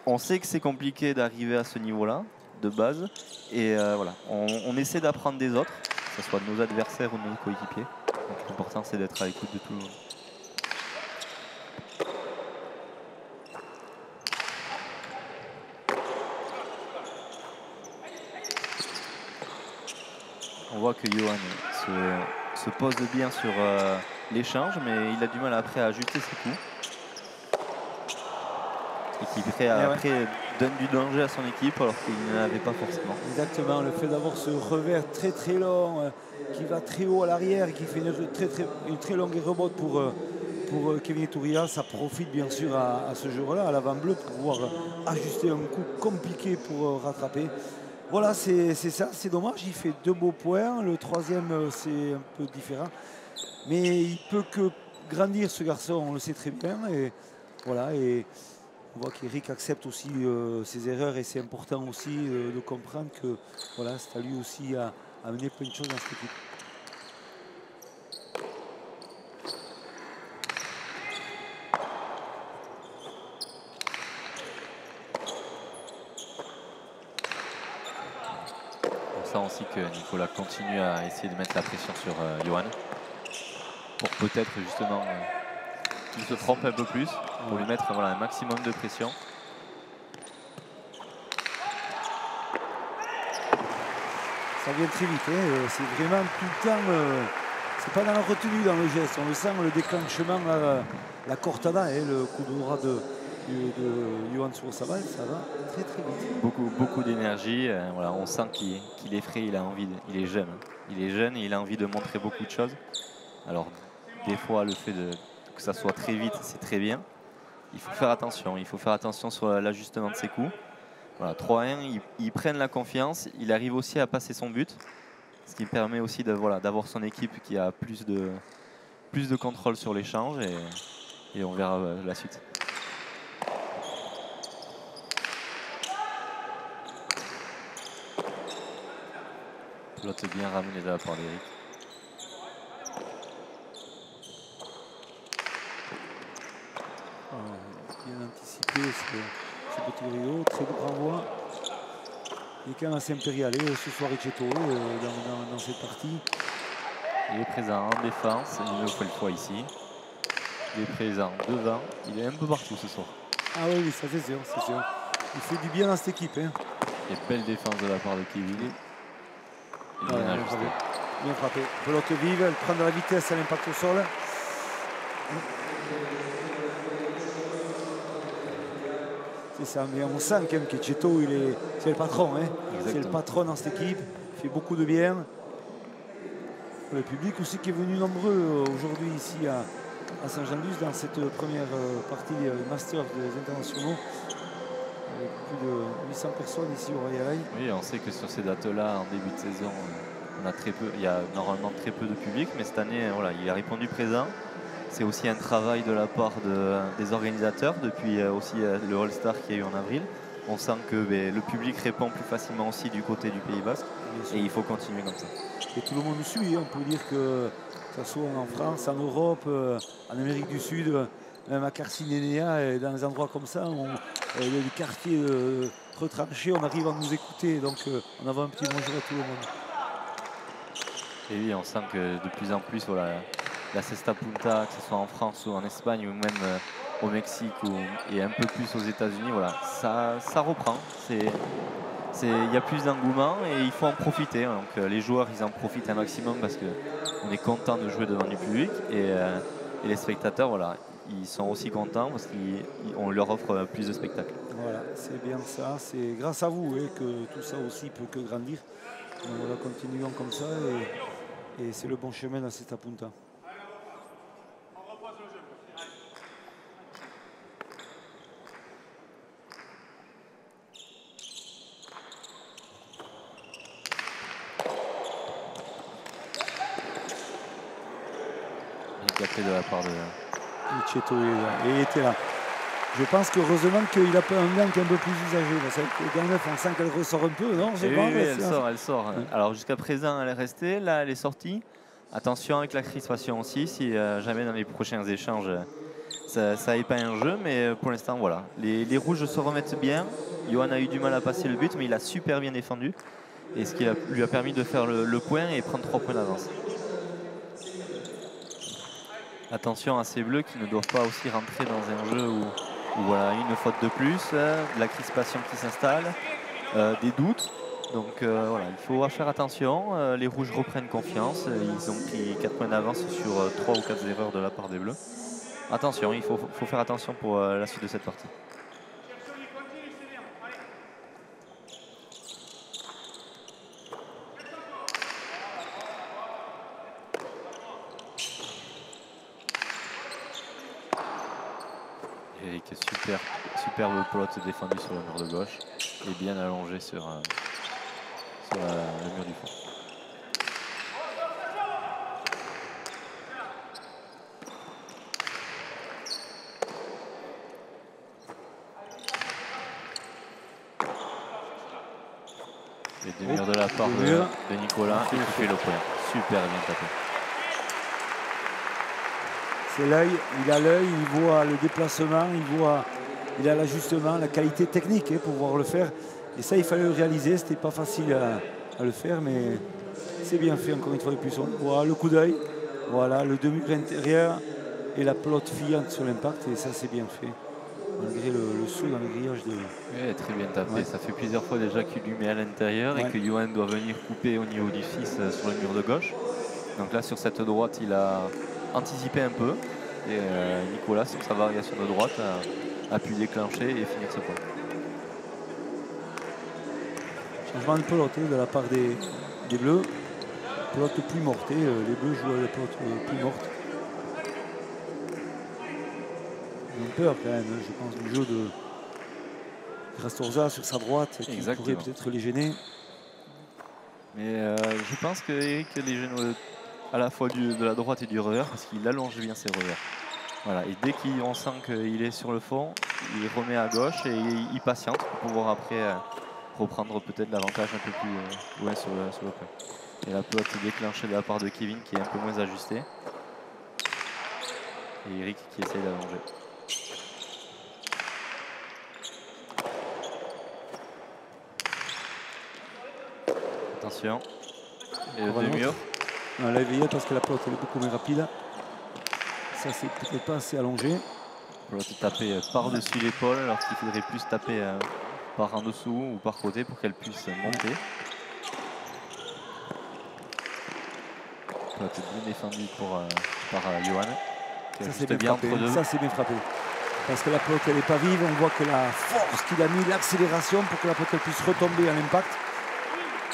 on sait que c'est compliqué d'arriver à ce niveau-là de base. Et voilà, on essaie d'apprendre des autres, que ce soit de nos adversaires ou de nos coéquipiers. L'important, c'est d'être à l'écoute de tout le monde. On voit que Yohann se pose bien sur l'échange, mais il a du mal après à ajuster ses coups. Et qui après donne du danger à son équipe alors qu'il ne l'avait pas forcément. Exactement, le fait d'avoir ce revers très long qui va très haut à l'arrière et qui fait une très longue rebote pour Kevin Iturria, ça profite bien sûr à ce joueur-là, à l'avant bleu, pour pouvoir ajuster un coup compliqué pour rattraper. Voilà, c'est ça, c'est dommage, il fait 2 beaux points, le troisième c'est un peu différent, mais il peut que grandir ce garçon, on le sait très bien, et voilà, et on voit qu'Eric accepte aussi ses erreurs, et c'est important aussi de comprendre que voilà, c'est à lui aussi à amener plein de choses dans cette équipe. On sent aussi que Nicolas continue à essayer de mettre la pression sur Yohann pour peut-être justement qu'il se trompe un peu plus, pour lui mettre un maximum de pression. Ça vient très vite, hein. C'est vraiment tout le temps, c'est pas dans la retenue, dans le geste, on le sent, le déclenchement, la cortada, le coup de bras de Yohann Sorosaval, ça va très vite. Beaucoup d'énergie, voilà, on sent qu'il est frais, il est jeune. Il est jeune et il a envie de montrer beaucoup de choses. Alors des fois le fait que ça soit très vite, c'est très bien. Il faut faire attention sur l'ajustement de ses coups. Voilà, 3-1, ils prennent la confiance, il arrive aussi à passer son but, ce qui permet aussi d'avoir son équipe qui a plus de contrôle sur l'échange, et on verra la suite. Pelote bien ramenée de la part d'Eric. Bien anticipé ce petit Rio, très beau renvoi. Il est quand même assez impérial ce soir Ricchetto dans cette partie. Il est présent en défense, il nous fait le choix ici. Il est présent devant, il est un peu partout ce soir. Ah oui, ça c'est sûr, c'est sûr. Il fait du bien dans cette équipe. Hein. Et belle défense de la part de Kevin. Bien frappé. Pelote vive, elle prend de la vitesse à l'impact au sol. C'est ça, mais on sent quand même que Ricchetto, c'est le patron. Hein. C'est le patron dans cette équipe. Il fait beaucoup de bien. Le public aussi qui est venu nombreux aujourd'hui ici à Saint-Jean-d'Uz dans cette première partie Master des internationaux. Avec plus de 800 personnes ici au Royal Eye. Oui, on sait que sur ces dates-là, en début de saison, il y a normalement très peu de public, mais cette année, voilà, il a répondu présent. C'est aussi un travail de la part des organisateurs depuis aussi le All-Star qu'il y a eu en avril. On sent que le public répond plus facilement aussi du côté du Pays Basque, et il faut continuer comme ça. Et tout le monde nous suit, on peut dire que ce soit en France, en Europe, en Amérique du Sud, même à Carcinénéa, et dans des endroits comme ça, il y a des quartiers retranchés, on arrive à nous écouter, donc on envoie un petit bonjour à tout le monde. Et oui, on sent que de plus en plus, voilà, la Cesta Punta, que ce soit en France ou en Espagne ou même au Mexique et un peu plus aux États-Unis, voilà, ça reprend. Il y a plus d'engouement et il faut en profiter. Donc les joueurs, ils en profitent un maximum parce qu'on est content de jouer devant du public et les spectateurs, voilà, ils sont aussi contents parce qu'on leur offre plus de spectacles. Voilà, c'est bien ça. C'est grâce à vous que tout ça aussi peut que grandir. Donc voilà, continuons comme ça et c'est le bon chemin dans cette Punta. De la part de Cheto il était là. Je pense qu'heureusement qu'il a pas un gant qui est un peu plus usagé. Le gant neuf, on sent qu'elle ressort un peu, non? Oui, elle sort. Oui. Alors jusqu'à présent, elle est restée. Là, elle est sortie. Attention avec la crispation aussi, si jamais dans les prochains échanges, ça n'est pas un jeu. Mais pour l'instant, voilà. Les rouges se remettent bien. Johan a eu du mal à passer le but, mais il a super bien défendu. Et ce qui lui a permis de faire le point et prendre 3 points d'avance. Attention à ces bleus qui ne doivent pas aussi rentrer dans un jeu où voilà, une faute de plus, de la crispation qui s'installe, des doutes. Donc voilà, il faut faire attention. Les rouges reprennent confiance. Ils ont pris 4 points d'avance sur 3 ou 4 erreurs de la part des bleus. Attention, il faut faire attention pour la suite de cette partie. Eric, superbe pelote défendue sur le mur de gauche et bien allongé sur le mur du fond. Les demi-murs de la part de Nicolas et qui fait le point. Super bien tapé. C'est l'œil, il a l'œil, il voit le déplacement, il a l'ajustement, la qualité technique pour pouvoir le faire. Et ça, il fallait le réaliser. C'était pas facile à le faire, mais c'est bien fait encore une fois de plus. On voit le coup d'œil, voilà, le demi-mur intérieur et la pelote fillante sur l'impact. Et ça, c'est bien fait. Malgré le saut dans le grillage de... Oui, très bien tapé. Ouais. Ça fait plusieurs fois déjà qu'il lui met à l'intérieur et que Johan doit venir couper au niveau du 6 sur le mur de gauche. Donc là, sur cette droite, il a anticipé un peu. Et Nicolas, sur sa variation de droite, a pu déclencher et finir ce point. Changement de pelote de la part des bleus. Pelote plus morte. Les bleus jouent à la pelote plus morte. Ils ont peur quand même, je pense, du jeu de Rastorza sur sa droite qui pourrait peut-être les gêner. Mais je pense que Eric les gêne à la fois de la droite et du revers parce qu'il allonge bien ses revers. Voilà, et dès qu'on sent qu'il est sur le fond, il remet à gauche et il patiente pour pouvoir après reprendre peut-être l'avantage un peu plus loin sur le point. Et la pelote déclenchée de la part de Kevin qui est un peu moins ajustée. Et Eric qui essaye d'allonger. Attention. Et le demi-mur. On l'a éveillé parce que la pelote elle est beaucoup moins rapide. Ça, c'est peut-être pas assez allongé. Pelote tapée par-dessus l'épaule alors qu'il faudrait plus taper par en dessous ou par côté pour qu'elle puisse monter. Pelote bien défendue par Johan. Ça, c'est bien frappé. Ça, c'est bien frappé. Parce que la pelote elle n'est pas vive. On voit que la force qu'il a mis, l'accélération pour que la pelote puisse retomber à l'impact.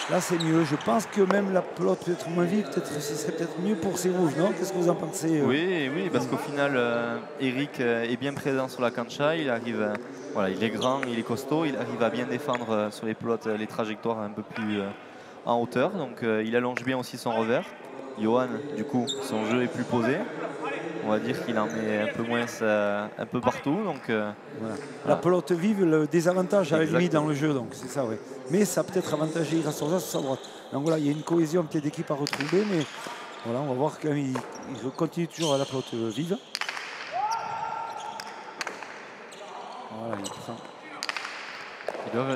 Là, c'est mieux. Je pense que même la pelote peut être moins vive. Peut-être ce serait peut-être mieux pour ces rouges, non? Qu'est-ce que vous en pensez? Oui, parce qu'au final, Eric est bien présent sur la cancha. Il arrive, voilà, il est grand, il est costaud. Il arrive à bien défendre sur les pelotes les trajectoires un peu plus en hauteur. Donc, il allonge bien aussi son revers. Johan, du coup, son jeu est plus posé. On va dire qu'il en met un peu moins un peu partout. Donc, voilà. La pelote vive, le désavantage à la limite dans le jeu. Donc c'est ça, oui. Mais ça peut être avantagé Rastorza sur sa droite. Donc voilà, il y a une cohésion peut-être d'équipe à retrouver. Mais voilà, on va voir quand même, il continue toujours à la pelote vive. Voilà,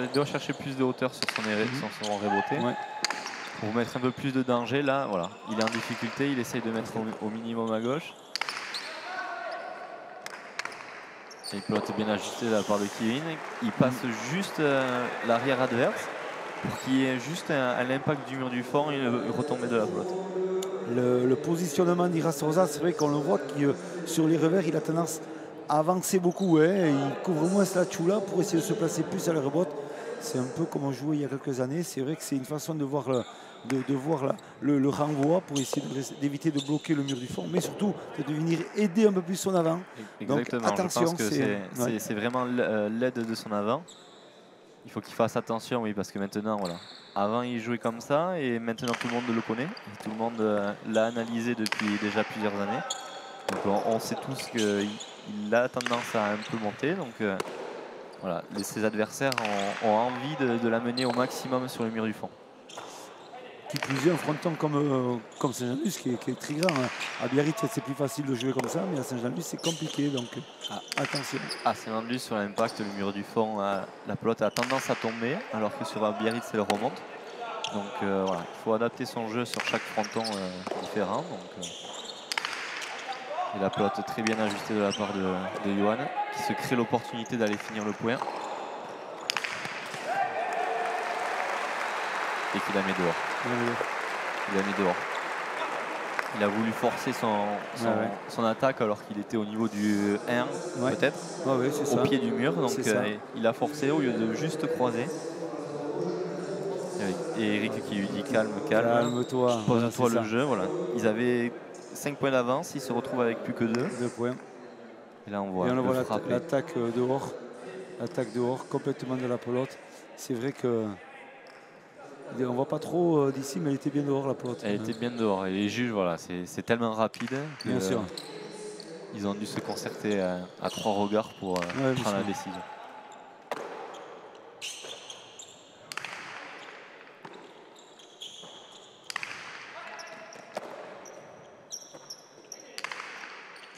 il doit chercher plus de hauteur sur son réboté. Ouais. Pour mettre un peu plus de danger, là, voilà. Il est en difficulté, il essaye de mettre au minimum à gauche. Une pelote bien ajustée de la part de Kevin. Il passe juste l'arrière adverse pour qu'il y ait juste un impact du mur du fond et le retombée de la pelote. Le positionnement d'Irasosa, c'est vrai qu'on le voit sur les revers, il a tendance à avancer beaucoup. Hein, il couvre moins la chula pour essayer de se placer plus à la rebote. C'est un peu comme on jouait il y a quelques années. C'est vrai que c'est une façon de voir, le renvoi pour essayer d'éviter de bloquer le mur du fond, mais surtout de venir aider un peu plus son avant. Exactement, donc, attention, je pense que c'est vraiment l'aide de son avant. Il faut qu'il fasse attention, oui, parce que maintenant, voilà. Avant, il jouait comme ça, et maintenant, tout le monde le connaît. Et tout le monde l'a analysé depuis déjà plusieurs années. Donc, on sait tous qu'il a tendance à un peu monter. Donc, voilà, ses adversaires ont envie de l'amener au maximum sur le mur du fond. Qui plus est, un fronton comme Saint-Jean-Luz qui est très grand. Hein. À Biarritz, c'est plus facile de jouer comme ça, mais à Saint-Jean-Luz, c'est compliqué. Donc, attention. À Saint-Jean-Luz, sur l'impact, le mur du fond, la pelote a tendance à tomber, alors que sur Biarritz, elle remonte. Donc, voilà, il faut adapter son jeu sur chaque fronton différent. Donc, et la pelote très bien ajustée de la part de Johan, qui se crée l'opportunité d'aller finir le point. Et qui la met dehors. Il la met dehors. Il a voulu forcer son attaque alors qu'il était au niveau du 1, peut-être, au pied du mur. Donc il a forcé au lieu de juste croiser. Et Eric qui lui dit calme, calme-toi. Pose-toi le jeu. Voilà. Ils avaient 5 points d'avance, ils se retrouvent avec plus que 2 points. Et là on voit l'attaque dehors. L'attaque dehors, complètement de la pelote. C'est vrai que on ne voit pas trop d'ici, mais elle était bien dehors la pelote. Elle était bien dehors. Et les juges, voilà, c'est tellement rapide que bien sûr. Ils ont dû se concerter à 3 regards pour prendre la décision.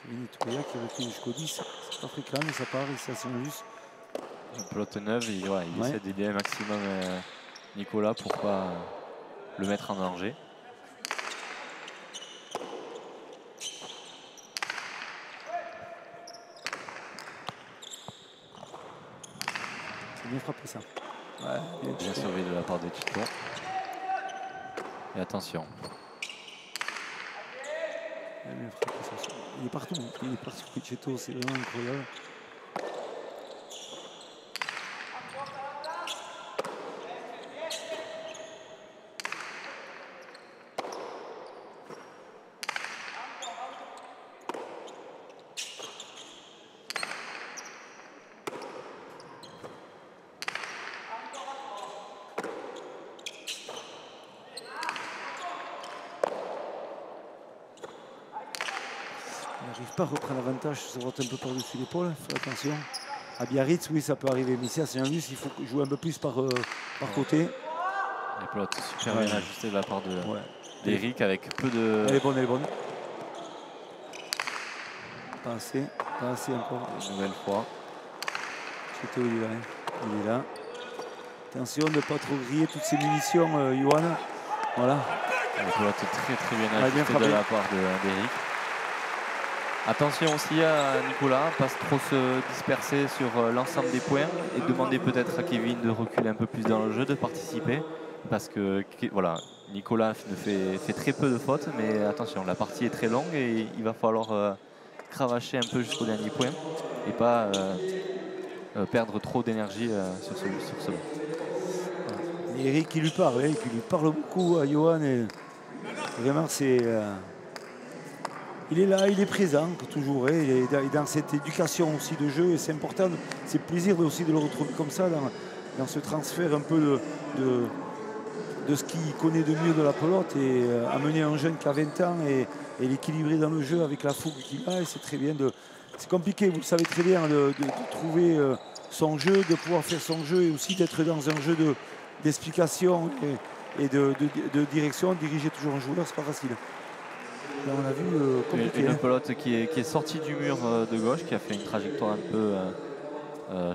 Kevin Touria qui recule jusqu'au 10. C'est pas fréquent, mais ça part ici à Saint-Just. Une pelote neuve, il essaie d'aider un maximum Nicolas pour pas le mettre en danger. C'est bien frappé ça. Bien surveillé de la part de Tito. Et attention. Il est partout. Il est partout. Pichetto, c'est vraiment incroyable. Pas reprendre l'avantage, ça va un peu par-dessus l'épaule, fais attention. À Biarritz, oui, ça peut arriver, mais ici à Saint-Just, il faut jouer un peu plus par côté. La pelote super bien ajustée de la part d'Eric avec peu de... Elle est bonne. Pas assez encore. Une nouvelle fois. C'était où il est là. Attention de ne pas trop griller toutes ces munitions, Johan. Voilà. La pelote très bien ajustée de la part d'Eric. Attention aussi à Nicolas, pas trop se disperser sur l'ensemble des points et demander peut-être à Kevin de reculer un peu plus dans le jeu, de participer. Parce que voilà, Nicolas fait très peu de fautes, mais attention, la partie est très longue et il va falloir cravacher un peu jusqu'au dernier point et pas perdre trop d'énergie sur ce banc. Eric qui lui parle beaucoup à Johan et vraiment c'est... Il est là, il est présent toujours, il est dans cette éducation aussi de jeu et c'est important, c'est plaisir aussi de le retrouver comme ça dans ce transfert un peu de ce qu'il connaît de mieux de la pelote et amener un jeune qui a 20 ans et l'équilibrer dans le jeu avec la fougue qu'il a et c'est très bien c'est compliqué, vous le savez très bien, de trouver son jeu, de pouvoir faire son jeu et aussi d'être dans un jeu d'explication et de direction, diriger toujours un joueur, c'est pas facile. Là, on a vu compliqué. Une pelote qui est sortie du mur de gauche, qui a fait une trajectoire un peu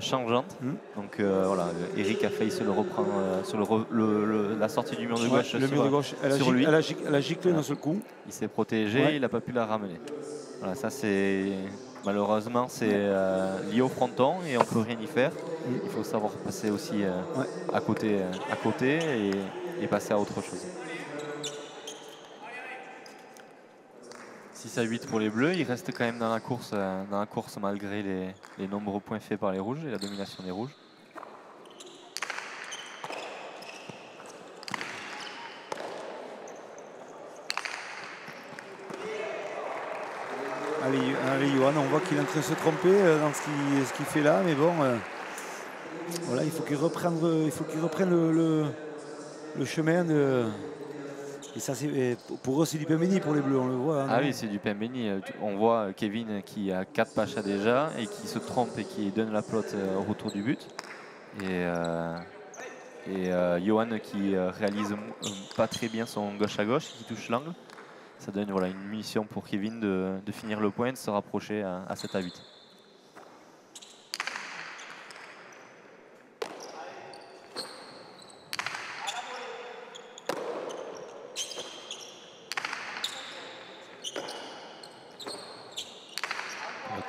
changeante. Donc voilà, Eric a failli se le reprendre sur la sortie du mur de gauche. Le mur de gauche, elle a giclé d'un seul coup. Il s'est protégé, il n'a pas pu la ramener. Voilà, ça c'est Malheureusement, c'est lié au fronton et on ne peut rien y faire. Il faut savoir passer aussi à côté et passer à autre chose. 6 à 8 pour les bleus, ils restent quand même dans la course malgré les nombreux points faits par les rouges et la domination des rouges. Allez, Johan, on voit qu'il est en train de se tromper dans ce qu'il fait là, mais bon, voilà, il faut qu'il reprenne le chemin de. Et ça, pour eux, c'est du pain béni pour les bleus, on le voit. Hein, ah oui, c'est du pain béni. On voit Kevin qui a 4 pachas déjà et qui se trompe et qui donne la pelote au retour du but. Et Johan qui réalise pas très bien son gauche à gauche, qui touche l'angle. Ça donne voilà, une munition pour Kevin de finir le point et de se rapprocher à 7 à 8.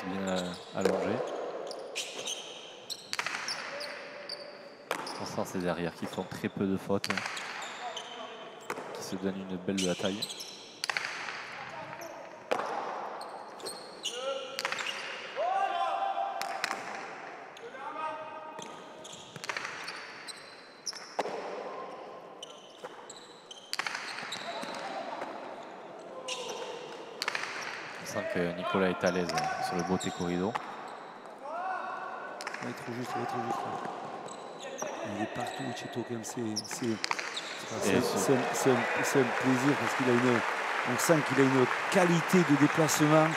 Bien allongé. On sent ces derrière qui font très peu de fautes, qui se donnent une belle bataille. On sent que Nicolas est à l'aise sur le beauté corridor. Il est trop juste, Il est partout, Cheto, quand même. C'est un plaisir parce on sent qu'il a une qualité de déplacement.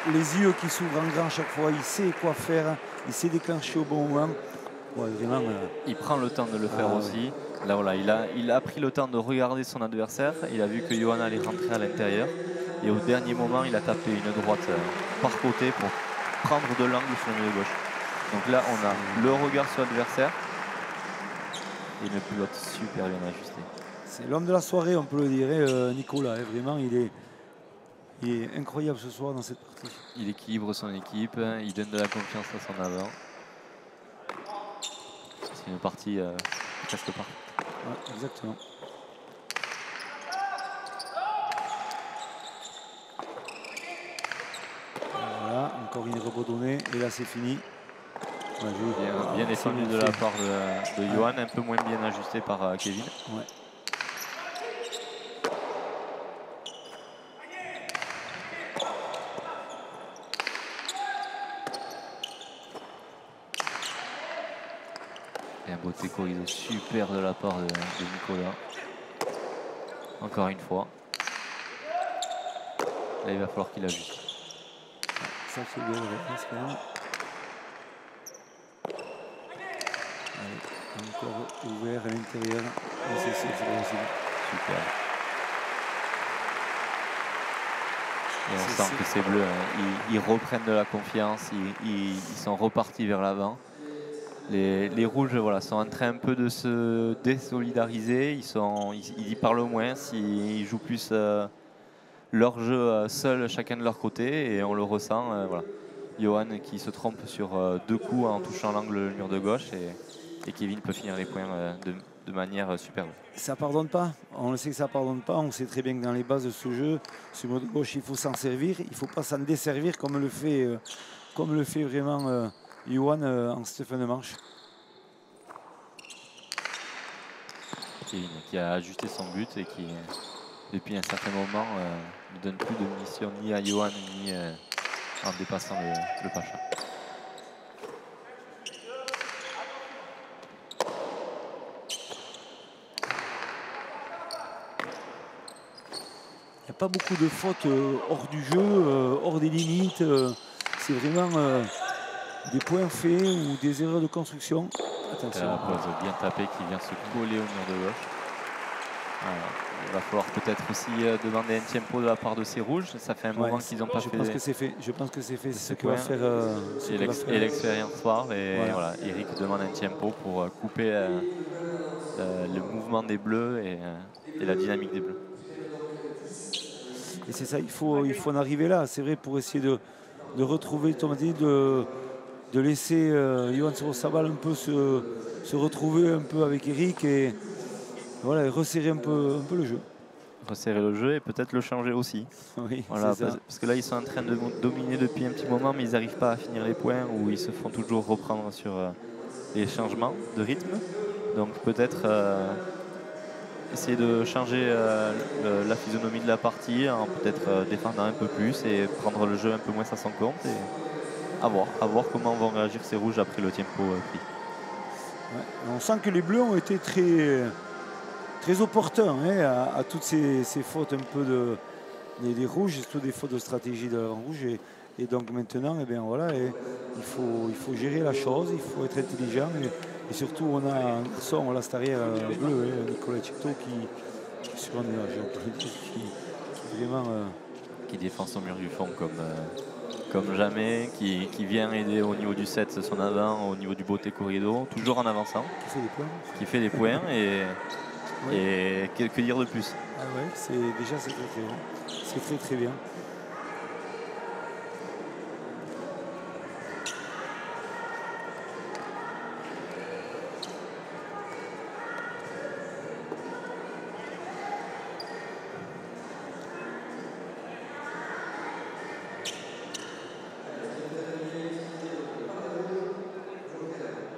Les yeux qui s'ouvrent en grand chaque fois, il sait quoi faire, il sait déclencher au bon moment. Ouais, vraiment, il prend le temps de le faire aussi. Là, voilà, il a pris le temps de regarder son adversaire. Il a vu que Johan allait rentrer à l'intérieur. Et au dernier moment, il a tapé une droite par côté pour prendre de l'angle sur le milieu gauche. Donc là, on a le regard sur l'adversaire et une pelote super bien ajustée. C'est l'homme de la soirée, on peut le dire, Nicolas. Vraiment, il est incroyable ce soir dans cette partie. Il équilibre son équipe, il donne de la confiance à son avant. C'est une partie presque parfaite. Ouais, exactement. Voilà, encore une rebondonnée et là c'est fini. Ouais, bien défendu de la part de Johan, un peu moins bien ajusté par Kevin. Ouais. Et un beauté corridor super de la part de Nicolas. Encore une fois. Là, il va falloir qu'il ajuste. Ça c'est bien, réponse quand même. Allez, encore ouvert à l'intérieur. C'est possible. Super. Et on sent que ces bleus, ils reprennent de la confiance, ils sont repartis vers l'avant. Les rouges voilà, sont en train un peu de se désolidariser, ils y parlent moins, ils jouent plus leur jeu seuls, chacun de leur côté, et on le ressent. Voilà. Johan qui se trompe sur 2 coups en touchant l'angle mur de gauche, et Kevin peut finir les points de manière superbe. Ça pardonne pas, on le sait que ça pardonne pas, on sait très bien que dans les bases de ce jeu, ce mur de gauche, il faut s'en servir, il ne faut pas s'en desservir comme le fait vraiment Johan en cette fin de manche. Kevin qui a ajusté son but et qui, depuis un certain moment, ne donne plus de munitions ni à Johan ni en dépassant le Pacha. Il n'y a pas beaucoup de fautes hors du jeu, hors des limites. C'est vraiment des points faits ou des erreurs de construction. Attention. La pause bien tapée qui vient se coller au mur de gauche. Voilà. Il va falloir peut-être aussi demander un tempo de la part de ces rouges. Ça fait un moment qu'ils n'ont pas fait. Je pense que c'est fait. Je pense que c'est fait. C'est ce que va faire. Et l'expérience parle. Et voilà, Eric demande un tempo pour couper le mouvement des bleus et la dynamique des bleus. Et c'est ça, il faut en arriver là. C'est vrai, pour essayer de retrouver, de laisser Yohan Sorosabal un peu se retrouver un peu avec Eric et voilà, et resserrer un peu le jeu. Resserrer le jeu et peut-être le changer aussi. Oui, voilà, parce que là ils sont en train de dominer depuis un petit moment, mais ils n'arrivent pas à finir les points, ou ils se font toujours reprendre sur les changements de rythme. Donc peut-être essayer de changer la physionomie de la partie en peut-être défendant un peu plus et prendre le jeu un peu moins à son compte, et à voir comment vont réagir ces rouges après le tempo pris. Ouais, on sent que les bleus ont été très opportuns à toutes ces fautes un peu des rouges, surtout des fautes de stratégie de rouge. Et donc maintenant, eh bien, voilà, il faut gérer la chose, il faut être intelligent. Et surtout, on a un garçon, on l'a cet arrière bleu, Nicolas Chito, qui est sur un nuage, on peut le dire, qui vraiment... qui défend son mur du fond comme jamais, qui vient aider au niveau du set son avant, au niveau du beauté corrido, toujours en avançant. Qui fait des points. Oui. Et que dire de plus? Ah ouais, c'est très bien. C'est très bien.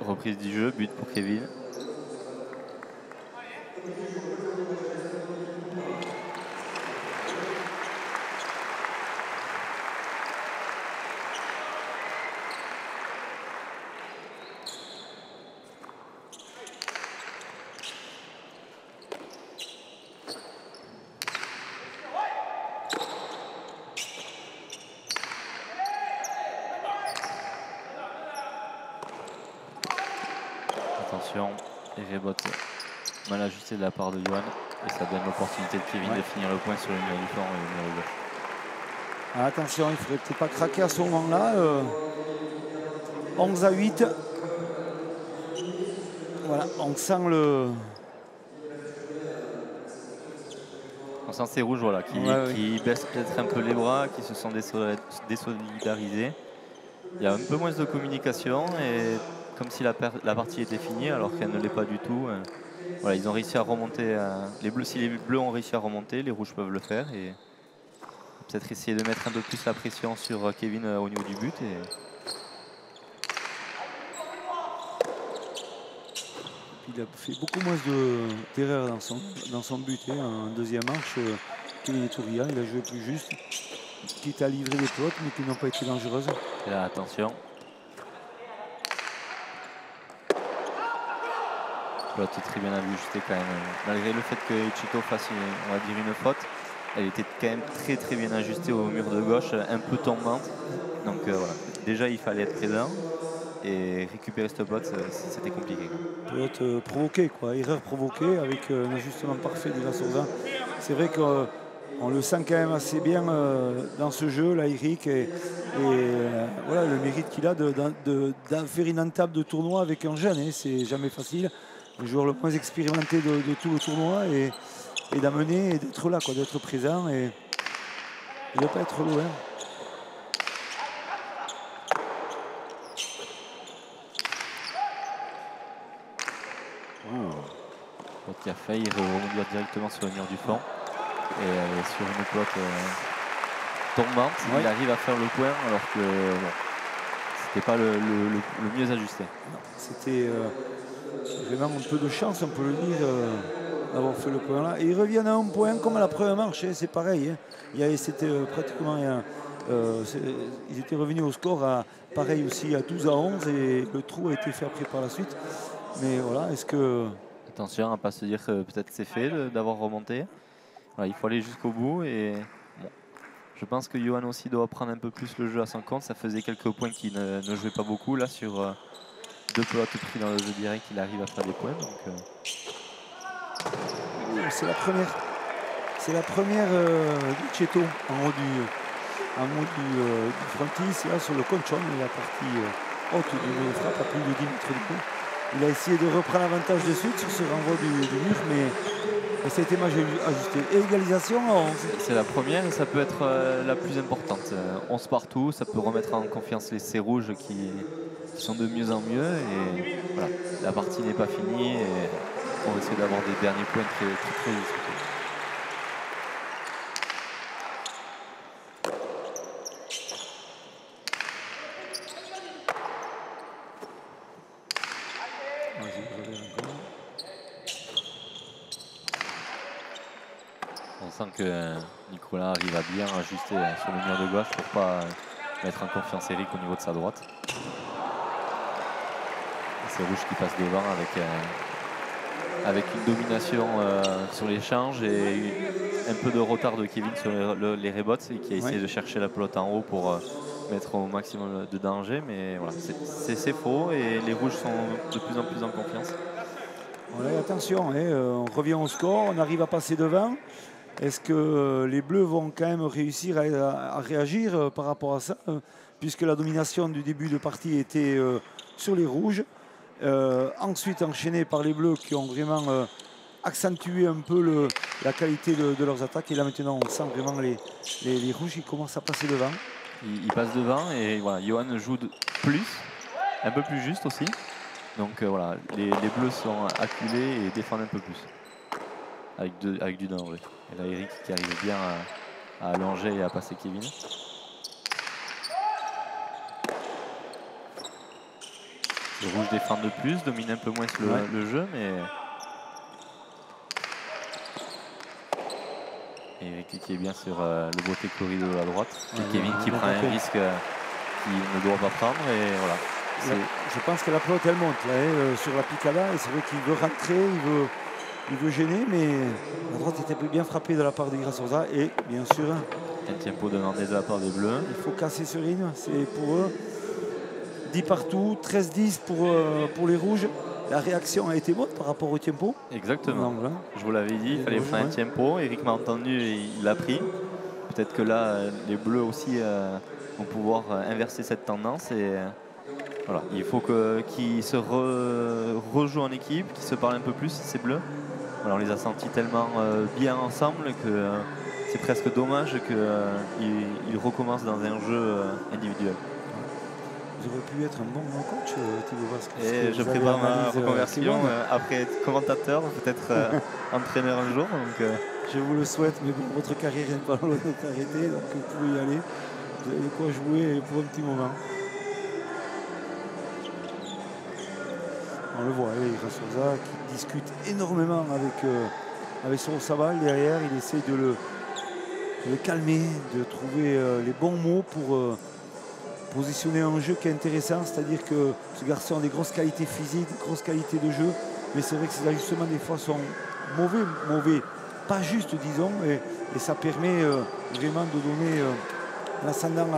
Reprise du jeu, but pour Kevin. Et rebote mal ajusté de la part de Yohan, et ça donne l'opportunité de Kevin de finir le point sur le mur du flanc et le mur gauche. Attention, il ne faudrait peut-être pas craquer à ce moment-là. 11-8. Voilà, on sent ces rouges voilà, qui baissent peut-être un peu les bras, qui se sont désolidarisés. Il y a un peu moins de communication, et comme si la partie était finie alors qu'elle ne l'est pas du tout. Voilà, ils ont réussi à remonter. Si les bleus ont réussi à remonter, les rouges peuvent le faire, et peut-être essayer de mettre un peu plus la pression sur Kevin au niveau du but. Il a fait beaucoup moins d'erreurs dans son but. En deuxième manche, Kevin Touria, il a joué plus juste, quitte à livrer des fautes, mais qui n'ont pas été dangereuses. Et là, attention. Flotte très bien ajustée quand même. Malgré le fait que Chito fasse on va dire une faute, elle était quand même très bien ajustée au mur de gauche, un peu tombante. Donc voilà, déjà il fallait être présent, et récupérer cette botte, c'était compliqué. Peut-être provoqué, quoi, erreur provoquée avec un ajustement parfait de la Sorda. C'est vrai qu'on le sent quand même assez bien dans ce jeu, là, Eric, et voilà le mérite qu'il a de faire une entame de tournoi avec un jeune. C'est jamais facile. Le joueur le moins expérimenté de tout le tournoi, et d'amener et d'être là, quoi, d'être présent et de ne pas être loin. Qui a failli rebondir directement sur le mur du fond, et sur une pelote tombante, il arrive à faire le point alors que c'était pas le mieux ajusté. C'était vraiment un peu de chance, on peut le dire, d'avoir fait le point là. Et ils reviennent à un point comme à la première marche, c'est pareil. C'était pratiquement ils étaient revenus au score pareil aussi à 12-11, et le trou a été fait après par la suite. Mais voilà, est-ce que... Attention à ne pas se dire que peut-être c'est fait d'avoir remonté. Voilà, il faut aller jusqu'au bout, et bon, je pense que Yohan aussi doit prendre un peu plus le jeu à son compte. Ça faisait quelques points qu'il ne jouait pas beaucoup. Là, sur 2 pelotes pris dans le jeu direct, il arrive à faire des points. C'est la première du Cheto en haut du frontis, là sur le conchon, la partie haute du frappe à plus de 10 mètres du coup. Il a essayé de reprendre l'avantage de suite sur ce renvoi du mur, mais ça a été mal ajusté. Et égalisation à 11. C'est la première et ça peut être la plus importante. 11 partout, ça peut remettre en confiance ces rouges qui sont de mieux en mieux. Et voilà, la partie n'est pas finie et on risque d'avoir des derniers points très disputés. On sent que Nicolas arrive à bien ajuster sur le mur de gauche pour pas mettre en confiance Eric au niveau de sa droite. C'est Rouge qui passe devant avec une domination sur l'échange et un peu de retard de Kevin sur les rebotes et qui a essayé de chercher la pelote en haut pour mettre au maximum de danger. Mais voilà, c'est faux et les Rouges sont de plus en plus en confiance. Voilà, attention, on revient au score, on arrive à passer devant. Est-ce que les Bleus vont quand même réussir à réagir par rapport à ça, puisque la domination du début de partie était sur les Rouges, ensuite enchaînée par les Bleus qui ont vraiment accentué un peu la qualité de leurs attaques. Et là maintenant on sent vraiment les Rouges qui commencent à passer devant. Ils passent devant et voilà, Johan joue un peu plus juste aussi. Donc voilà, les Bleus sont acculés et défendent un peu plus. Avec du danger. Et là, Eric qui arrive bien à allonger et à passer Kevin. Les Rouges défendent de plus, dominent un peu moins le jeu, mais... Et Eric qui est bien sur le beauté corridor de la droite. Et Kevin qui prend un risque qu'il ne doit pas prendre. Et voilà. Je pense que la pelote elle monte là, sur la picada. Et c'est vrai qu'il veut rentrer, il veut gêner, mais la droite était bien frappée de la part de Grasorza et bien sûr un tempo demandé de la part des Bleus. Il faut casser ce rythme, c'est pour eux. 10 partout, 13-10 pour les Rouges. La réaction a été bonne par rapport au tempo. Exactement. Donc, je vous l'avais dit, il fallait faire un tempo. Eric m'a entendu et il l'a pris. Peut-être que là, les Bleus aussi vont pouvoir inverser cette tendance. Et voilà, il faut qu'ils se rejouent en équipe, qu'ils se parlent un peu plus, ces Bleus. Voilà, on les a sentis tellement bien ensemble que c'est presque dommage qu'ils recommencent dans un jeu individuel. Vous aurez pu être un bon coach, Thibaut Vasque. Et je prépare ma reconversion après être commentateur, peut-être entraîneur un jour. Donc, je vous le souhaite, mais bon, votre carrière n'est pas loin d'être arrêtée, donc vous pouvez y aller. Vous avez de quoi jouer pour un petit moment. On le voit, Grasorza qui discute énormément avec son Sabal derrière. Il essaie de le calmer, de trouver les bons mots pour positionner un jeu qui est intéressant. C'est-à-dire que ce garçon a des grosses qualités physiques, des grosses qualités de jeu. Mais c'est vrai que ces ajustements des fois sont mauvais, pas justes disons. Et ça permet vraiment de donner l'ascendant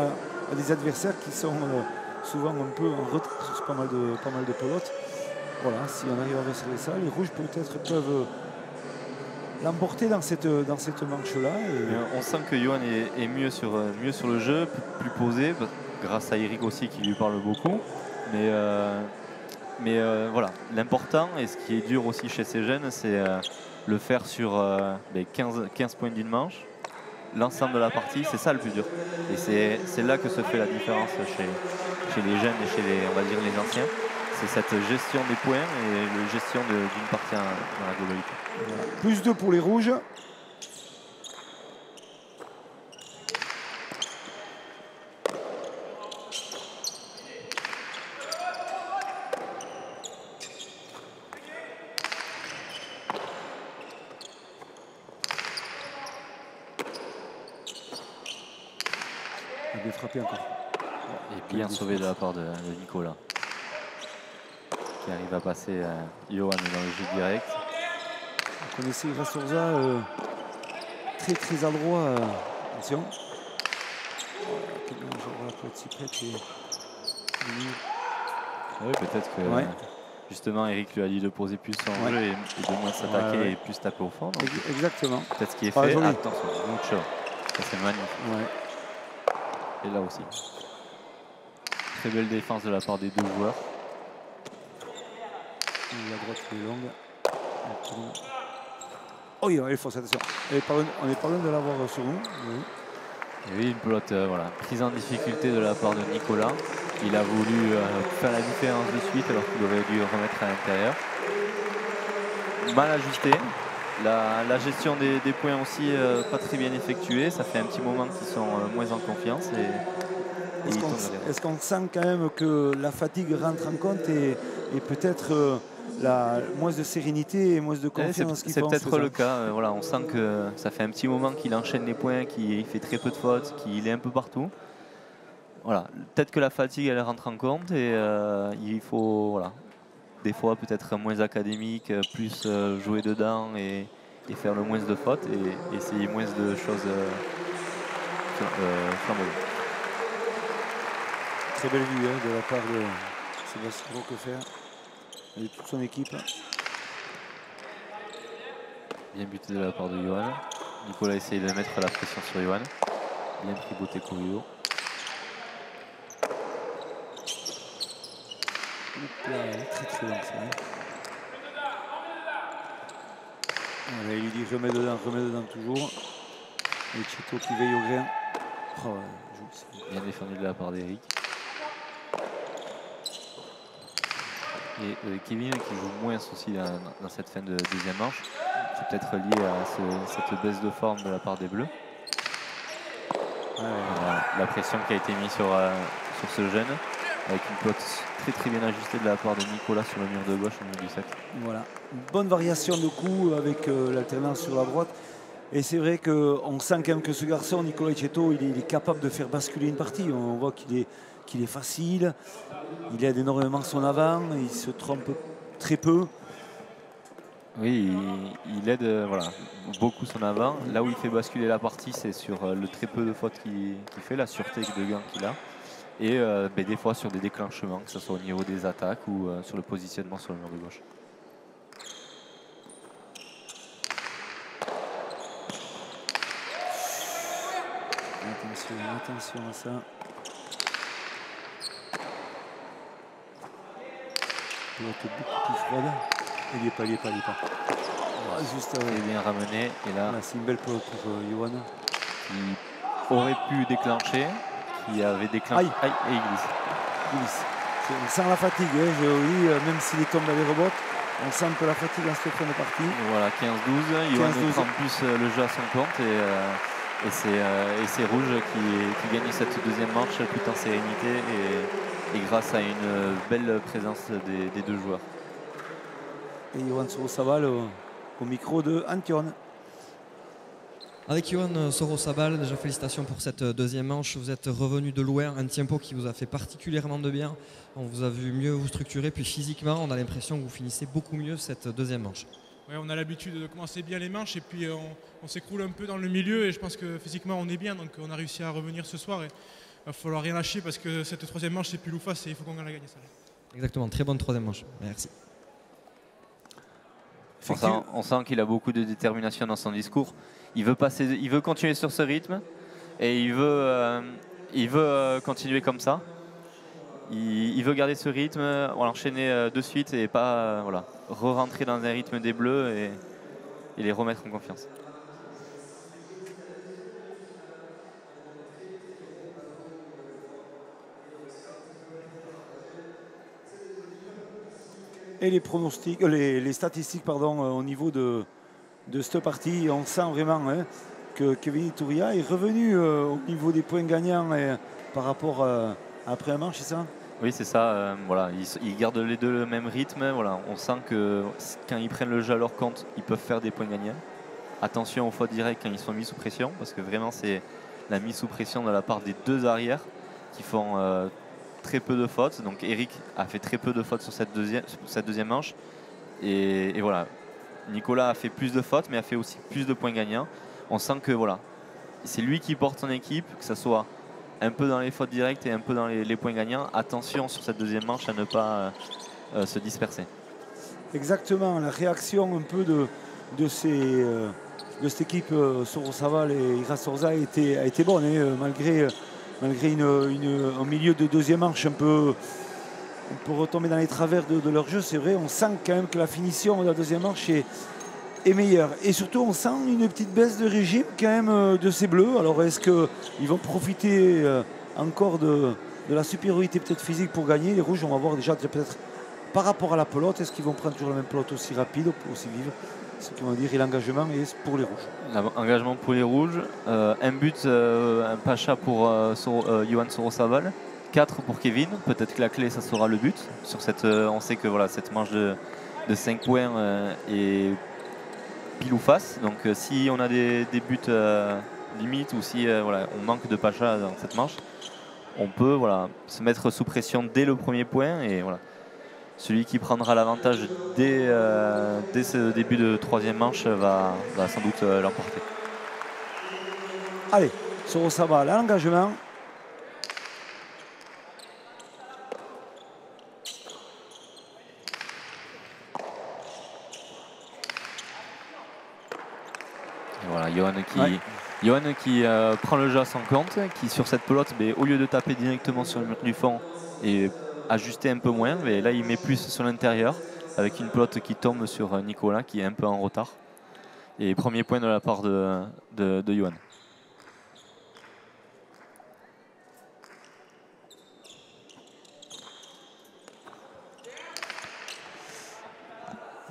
à des adversaires qui sont souvent un peu en retard sur pas mal de pelotes. Voilà, si on arrive à resserrer ça, les Rouges peut-être peuvent l'emporter dans cette manche-là. On sent que Johan est mieux sur le jeu, plus posé, grâce à Eric aussi qui lui parle beaucoup. Mais voilà, l'important et ce qui est dur aussi chez ces jeunes, c'est le faire sur 15 points d'une manche. L'ensemble de la partie, c'est ça le plus dur. Et c'est là que se fait la différence chez les jeunes et chez on va dire les anciens. C'est cette gestion des points et la gestion d'une partie dans la globalité. Voilà. Plus 2 pour les Rouges. Il a bien frappé encore. Et bien sauvé de la part de Nicolas. Qui arrive à passer Johan dans le jeu direct. Vous connaissez Grasorza, très adroit. Attention. Oui, peut-être que justement Eric lui a dit de poser plus son jeu et de moins s'attaquer et plus taper au fond. Donc exactement. Peut-être ce qui est fait. Attention, mucho. Ça c'est magnifique. Et là aussi. Très belle défense de la part des deux joueurs. La droite est longue. Oh, il est fausse, attention. On est pas loin de l'avoir sur nous. Oui. Et oui, une pelote voilà, prise en difficulté de la part de Nicolas. Il a voulu faire la différence de suite alors qu'il aurait dû remettre à l'intérieur. Mal ajusté. La gestion des points aussi pas très bien effectuée. Ça fait un petit moment qu'ils sont moins en confiance. Est-ce qu'on sent quand même que la fatigue rentre en compte et peut-être moins de sérénité et moins de confiance? C'est peut-être le cas. Voilà, on sent que ça fait un petit moment qu'il enchaîne les points, qu'il fait très peu de fautes, qu'il est un peu partout. Voilà, peut-être que la fatigue elle rentre en compte et il faut voilà, des fois peut-être moins académique, plus jouer dedans et faire le moins de fautes et essayer moins de choses flamboyantes. Très belle vue de la part de Sébastien Roquefort et toute son équipe. Bien buté de la part de Johan. Nicolas essaye de mettre la pression sur Johan. Bien pris Beauté Corio. Très très long ça. Voilà, il dit remets dedans toujours. Et Cheto qui veille au grain. Oh, ouais, bien défendu de la part d'Eric. Et Kevin qui joue moins aussi dans cette fin de deuxième manche. C'est peut-être lié à cette baisse de forme de la part des Bleus. Voilà, la pression qui a été mise sur ce jeune avec une pelote très bien ajustée de la part de Nicolas sur le mur de gauche au milieu du set. Voilà, une bonne variation de coups avec l'alternance sur la droite. Et c'est vrai qu'on sent quand même que ce garçon, Nicolas Cheto, il est capable de faire basculer une partie. On voit qu'il est facile, il aide énormément son avant, il se trompe très peu. Oui, il aide voilà, beaucoup son avant. Là où il fait basculer la partie, c'est sur le très peu de fautes qu'il fait, la sûreté de gain qu'il a. Et des fois sur des déclenchements, que ce soit au niveau des attaques ou sur le positionnement sur le mur de gauche. Attention à ça. Il va être beaucoup plus froide. Il n'y est pas. Juste bien ramené. Et là, c'est une belle pelote pour Johan. Qui aurait pu déclencher. Qui avait déclenché. Aïe, et il glisse. On sent la fatigue, même s'il est tombé dans les rebottes. On sent que la fatigue en cette fin de partie. Voilà, 15-12. Johan prend plus le jeu à son compte. Et c'est Rouge qui gagne cette deuxième manche tout en sérénité et grâce à une belle présence des deux joueurs. Et Johan Sorosabal au micro de Antion. Avec Johan Sorosabal, déjà félicitations pour cette deuxième manche. Vous êtes revenu de loin, un tempo qui vous a fait particulièrement de bien. On vous a vu mieux vous structurer, puis physiquement, on a l'impression que vous finissez beaucoup mieux cette deuxième manche. Ouais, on a l'habitude de commencer bien les manches et puis on s'écroule un peu dans le milieu et je pense que physiquement on est bien, donc on a réussi à revenir ce soir et il va falloir rien lâcher parce que cette troisième manche c'est plus louface et il faut qu'on la gagne ça. Exactement, très bonne troisième manche, merci. On sent qu'il a beaucoup de détermination dans son discours. Il veut continuer sur ce rythme et il veut continuer comme ça. Il veut garder ce rythme, l'enchaîner de suite et pas re-rentrer dans un rythme des Bleus et les remettre en confiance. Et les pronostics, les statistiques au niveau de cette partie, on sent vraiment que Kevin Iturria est revenu au niveau des points gagnants par rapport après un match, c'est ça? Oui, c'est ça. Ils gardent les deux le même rythme. Voilà, on sent que quand ils prennent le jeu à leur compte, ils peuvent faire des points gagnants. Attention aux fautes directes quand ils sont mis sous pression, parce que vraiment c'est la mise sous pression de la part des deux arrières qui font très peu de fautes. Donc Eric a fait très peu de fautes sur cette deuxième manche. Et voilà, Nicolas a fait plus de fautes, mais a fait aussi plus de points gagnants. On sent que c'est lui qui porte son équipe, que ce soit un peu dans les fautes directes et un peu dans les points gagnants. Attention sur cette deuxième manche à ne pas se disperser. Exactement, la réaction un peu de cette équipe Sorosabal et Ira Sorza a été bonne, malgré un milieu de deuxième manche un peu on peut retomber dans les travers de leur jeu, c'est vrai. On sent quand même que la finition de la deuxième manche est meilleure. Et surtout, on sent une petite baisse de régime quand même de ces bleus. Alors, est-ce qu'ils vont profiter encore de la supériorité peut-être physique pour gagner? Les rouges, on va voir déjà peut-être par rapport à la pelote. Est-ce qu'ils vont prendre toujours la même pelote aussi rapide, aussi vive? Ce qui va dire, et l'engagement est pour les rouges. Engagement pour les rouges. Un but, un pacha pour Johan Sorosaval. 4 pour Kevin. Peut-être que la clé, ça sera le but. Sur cette, on sait que voilà, cette manche de 5 points est pile ou face. Donc si on a des buts limites ou si voilà, on manque de pacha dans cette manche, on peut voilà, se mettre sous pression dès le premier point. Et voilà, celui qui prendra l'avantage dès ce début de troisième manche va sans doute l'emporter. Allez, Sorosaval à l'engagement. Voilà, Johan qui prend le jeu à son compte, qui sur cette pelote, au lieu de taper directement sur le mur du fond et ajuster un peu moins, mais là il met plus sur l'intérieur avec une pelote qui tombe sur Nicolas qui est un peu en retard. Et premier point de la part de Johan.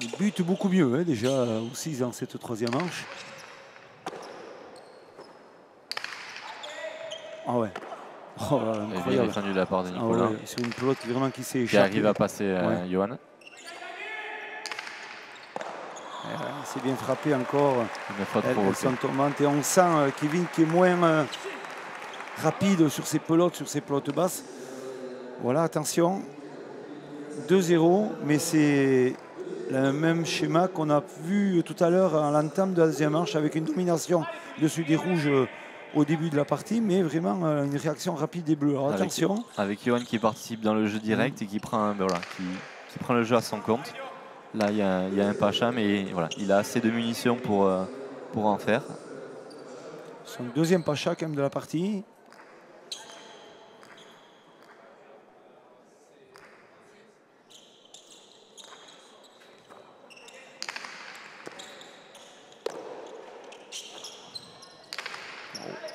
Il bute beaucoup mieux hein, déjà aussi dans cette troisième manche. Ah ouais. Oh, bien défendu de la part de Nicolas. Ah ouais, sur une pelote vraiment qui s'est échappée. Qui arrive à passer Johan. C'est bien frappé encore. Une faute provoquée. Et on sent Kevin qui est moins rapide sur ses pelotes basses. Voilà, attention. 2-0, mais c'est le même schéma qu'on a vu tout à l'heure à l'entame de la deuxième manche avec une domination dessus des rouges au début de la partie, mais vraiment une réaction rapide des bleus. Alors, attention. Avec Johan qui participe dans le jeu direct et qui prend, qui prend le jeu à son compte. Là, il y a un pacha, mais voilà, il a assez de munitions pour en faire. Son deuxième pacha quand même de la partie.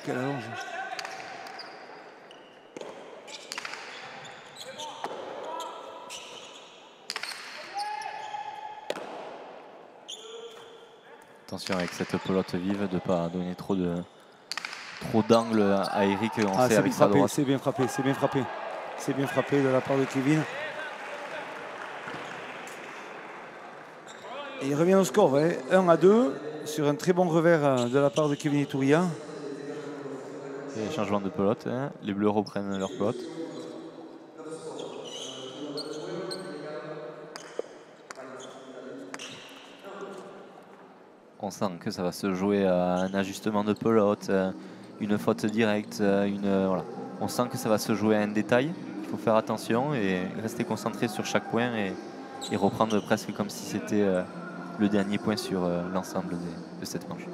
Quelle allonge. Attention avec cette pelote vive de ne pas donner trop d'angle à Eric. On sait avec sa droite. C'est bien frappé, c'est bien frappé. C'est bien frappé de la part de Kevin. Et il revient au score, 1-2 sur un très bon revers de la part de Kevin Iturria. Et changement de pelote, hein. Les bleus reprennent leur pelote. On sent que ça va se jouer à un ajustement de pelote, une faute directe, voilà. On sent que ça va se jouer à un détail. Il faut faire attention et rester concentré sur chaque point et reprendre presque comme si c'était le dernier point sur l'ensemble de cette manche.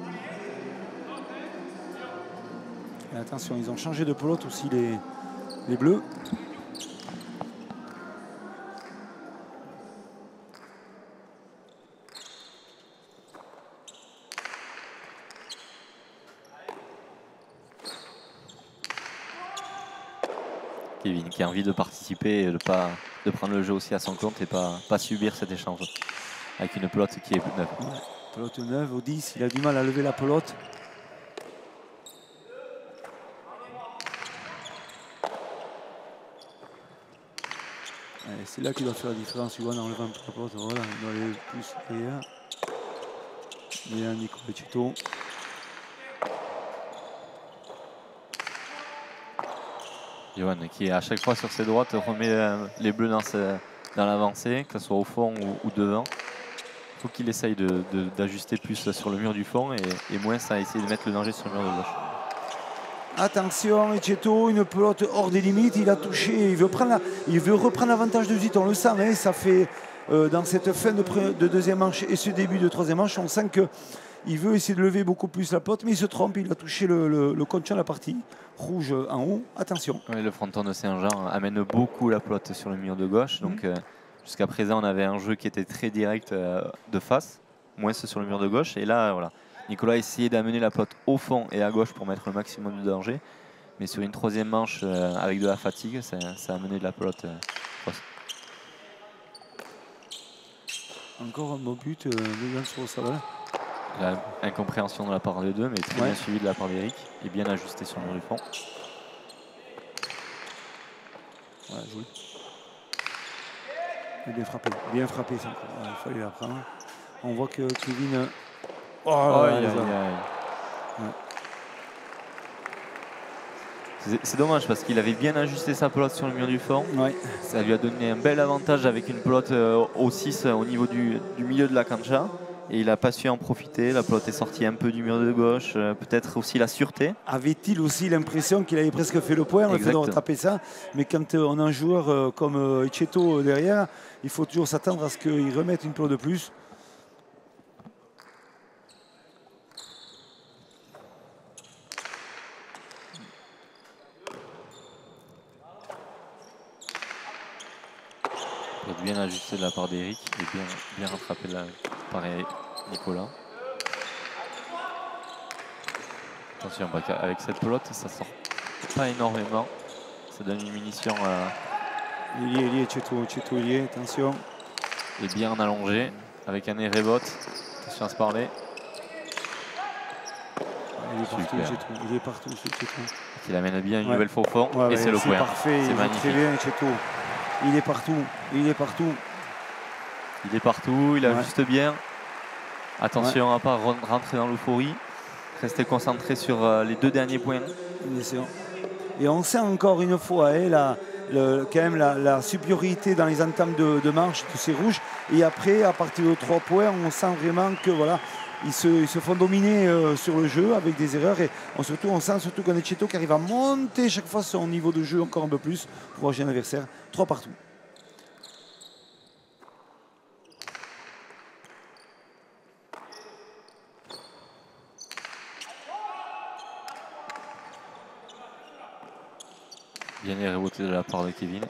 Et attention, ils ont changé de pelote aussi les bleus. Kevin qui a envie de participer et de prendre le jeu aussi à son compte et pas subir cet échange avec une pelote qui est neuve. Ouais, pelote neuve au 10, il a du mal à lever la pelote. C'est là qu'il doit faire la différence, Johan, en levant un peu la pelote. Voilà, il doit aller plus derrière. Il y a Nico Petito. Johan qui à chaque fois sur ses droites remet les bleus dans l'avancée, que ce soit au fond ou devant. Il faut qu'il essaye d'ajuster plus sur le mur du fond et moins à essayer de mettre le danger sur le mur de gauche. Attention, Etcheto, une pelote hors des limites, il a touché, il veut reprendre l'avantage de 18, on le sent, mais ça fait dans cette fin de deuxième manche et ce début de troisième manche, on sent Il veut essayer de lever beaucoup plus la pelote, mais il se trompe. Il a touché le concha de la partie. Rouge en haut. Attention. Ouais, le fronton de Saint-Jean amène beaucoup la pelote sur le mur de gauche. Donc jusqu'à présent, on avait un jeu qui était très direct de face, moins sur le mur de gauche. Et là, voilà, Nicolas a essayé d'amener la pelote au fond et à gauche pour mettre le maximum de danger. Mais sur une troisième manche, avec de la fatigue, ça a amené de la pelote. Encore un beau but de Yann sur Sabal. La incompréhension de la part des deux, mais très bien suivi de la part d'Eric et bien ajusté sur le mur du fond. Voilà, joué. Bien frappé ça. Il fallait la prendre. On voit que Kevin. C'est dommage parce qu'il avait bien ajusté sa pelote sur le mur du fond. Ouais. Ça lui a donné un bel avantage avec une pelote au 6 au niveau du milieu de la cancha. Et il n'a pas su en profiter. La pelote est sortie un peu du mur de gauche. Peut-être aussi la sûreté. Avait-il aussi l'impression qu'il avait presque fait le point, le fait de rattraper ça. Mais quand on a un joueur comme Etcheto derrière, il faut toujours s'attendre à ce qu'il remette une pelote de plus. Bien ajusté de la part d'Eric et bien rattrapé par Nicolas. Attention, avec cette pelote, ça sort pas énormément. Ça donne une munition. Il y est, Etcheto, il y est, attention. Et bien allongé, avec un rebote. Attention à se parler. Il est partout, Etcheto. Il est partout, Etcheto. Il amène bien une nouvelle fois au fond. Et c'est le point. Parfait, c'est magnifique. Très bien, Etcheto. Il est partout, il est partout. Il est partout, il ajuste bien. Attention à ne pas rentrer dans l'euphorie. Rester concentré sur les deux derniers points. Bien sûr. Et on sent encore une fois quand même la supériorité dans les entames de marche de ces rouges. Et après, à partir de 3 points, on sent vraiment que voilà, ils se font dominer sur le jeu avec des erreurs. Et on sent surtout qu'un Etcheto qui arrive à monter chaque fois son niveau de jeu encore un peu plus pour agir un adversaire. 3 partout. Bien reboté de la part de Kevin.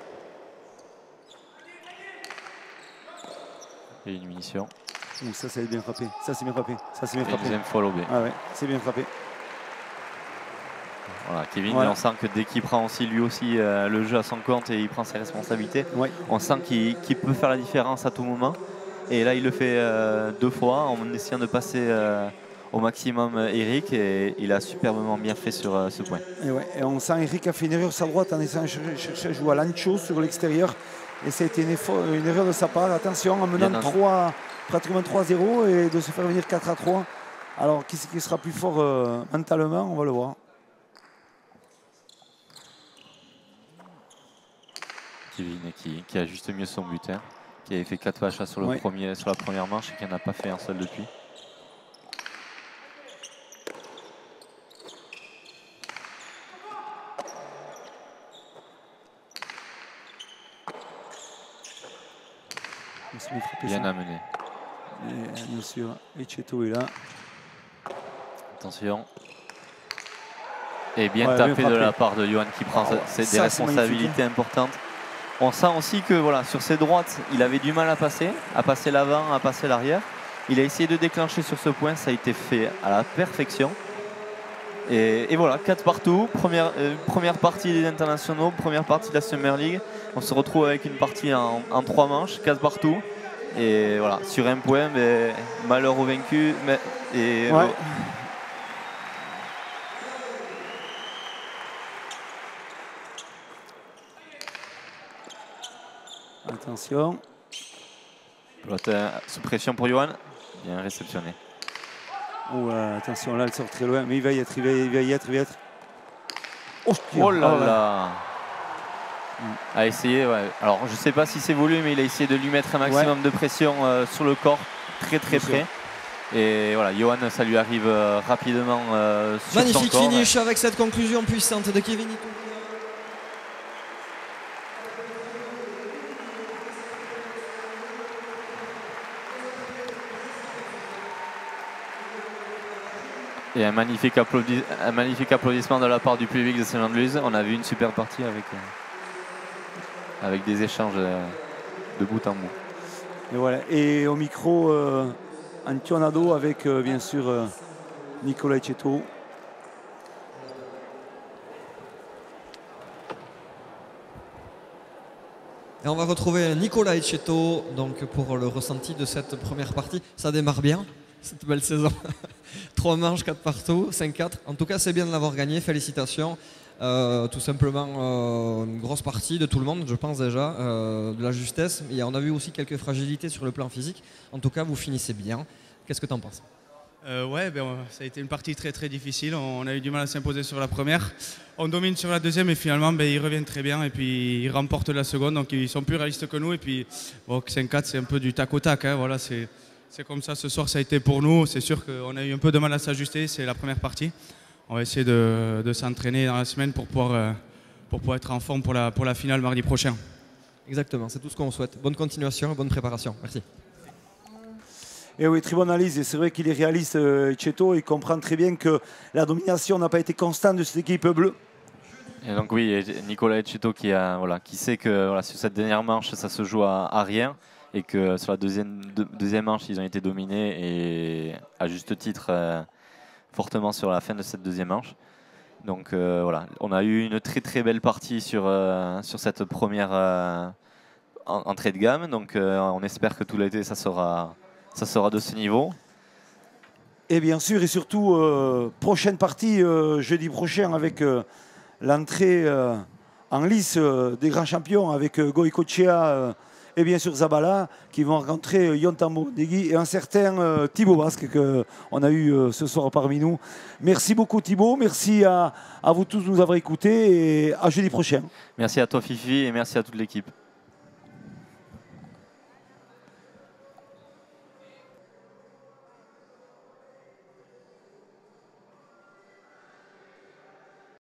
Et une munition. Ça c'est bien frappé. Ça c'est bien frappé. Ça c'est bien frappé. Deuxième fois lobé. Ah ouais, c'est bien frappé. Voilà, Kevin, on sent que dès qu'il prend aussi lui aussi le jeu à son compte et il prend ses responsabilités, on sent qu'il peut faire la différence à tout moment. Et là, il le fait 2 fois en essayant de passer au maximum Eric et il a superbement bien fait sur ce point. Et on sent Eric a fait une erreur sur sa droite en essayant de chercher à jouer à l'ancho sur l'extérieur. Et ça a été une erreur de sa part. Attention, en menant pratiquement 3-0 et de se faire venir 4-3. Alors, qui sera plus fort mentalement, on va le voir. Kevin qui ajuste mieux son but, qui avait fait 4 achats sur la première manche et qui n'en a pas fait un seul depuis. Bien amené. Bien sûr, Etcheto est là. Attention. Et bien tapé de la part de Johan qui prend des responsabilités importantes. On sent aussi que voilà, sur ses droites, il avait du mal à passer l'avant, à passer l'arrière. Il a essayé de déclencher sur ce point, ça a été fait à la perfection. Et voilà, 4 partout, première partie des internationaux, première partie de la Summer League. On se retrouve avec une partie en 3 manches, 4 partout. Et voilà, sur un point, mais malheur au vaincu. Attention. Sous pression pour Johan. Bien réceptionné. Attention, là, elle sort très loin. Mais il va y être. Oh là là. A essayé, Alors, je ne sais pas si c'est voulu, mais il a essayé de lui mettre un maximum de pression sur le corps, très près. Et voilà, Johan, ça lui arrive rapidement sur magnifique son corps. Finish avec cette conclusion puissante de Kevin. Et un magnifique applaudissement de la part du public de Saint-Jean-de-Luz. On a vu une super partie avec des échanges de bout en bout. Et, voilà. Et au micro, Antionado avec bien sûr Nicolas Ecceto. Et on va retrouver Nicolas Ecceto donc pour le ressenti de cette première partie. Ça démarre bien, cette belle saison. 3 manches, 4 partout, 5-4. En tout cas, c'est bien de l'avoir gagné. Félicitations. Tout simplement, une grosse partie de tout le monde, je pense déjà, de la justesse. Et on a vu aussi quelques fragilités sur le plan physique. En tout cas, vous finissez bien. Qu'est-ce que tu en penses ? Ouais, ça a été une partie très très difficile. On a eu du mal à s'imposer sur la première. On domine sur la deuxième et finalement ils reviennent très bien et puis ils remportent la seconde. Donc ils sont plus réalistes que nous. Et puis 5-4 c'est un peu du tac au tac. Hein. Voilà, c'est comme ça ce soir ça a été pour nous. C'est sûr qu'on a eu un peu de mal à s'ajuster. C'est la première partie. On va essayer de s'entraîner dans la semaine pour pouvoir être en forme pour la finale mardi prochain. Exactement, c'est tout ce qu'on souhaite. Bonne continuation, bonne préparation. Merci. Et oui, très bonne analyse. Et c'est vrai qu'il est réaliste, Ecceto. Il comprend très bien que la domination n'a pas été constante de cette équipe bleue. Et donc oui, Nicolas Ecceto qui sait que sur cette dernière manche, ça se joue à rien. Et que sur la deuxième manche, ils ont été dominés et à juste titre fortement sur la fin de cette deuxième manche. Donc on a eu une très très belle partie sur cette première entrée de gamme. Donc on espère que tout l'été, ça sera de ce niveau. Et bien sûr, et surtout, prochaine partie jeudi prochain avec l'entrée en lice des grands champions avec Goïcoechea et bien sûr Zabala qui vont rencontrer Yontamo Degui et un certain Thibaut Basque qu'on a eu ce soir parmi nous. Merci beaucoup Thibaut, merci à vous tous de nous avoir écoutés et à jeudi prochain. Merci à toi Fifi et merci à toute l'équipe.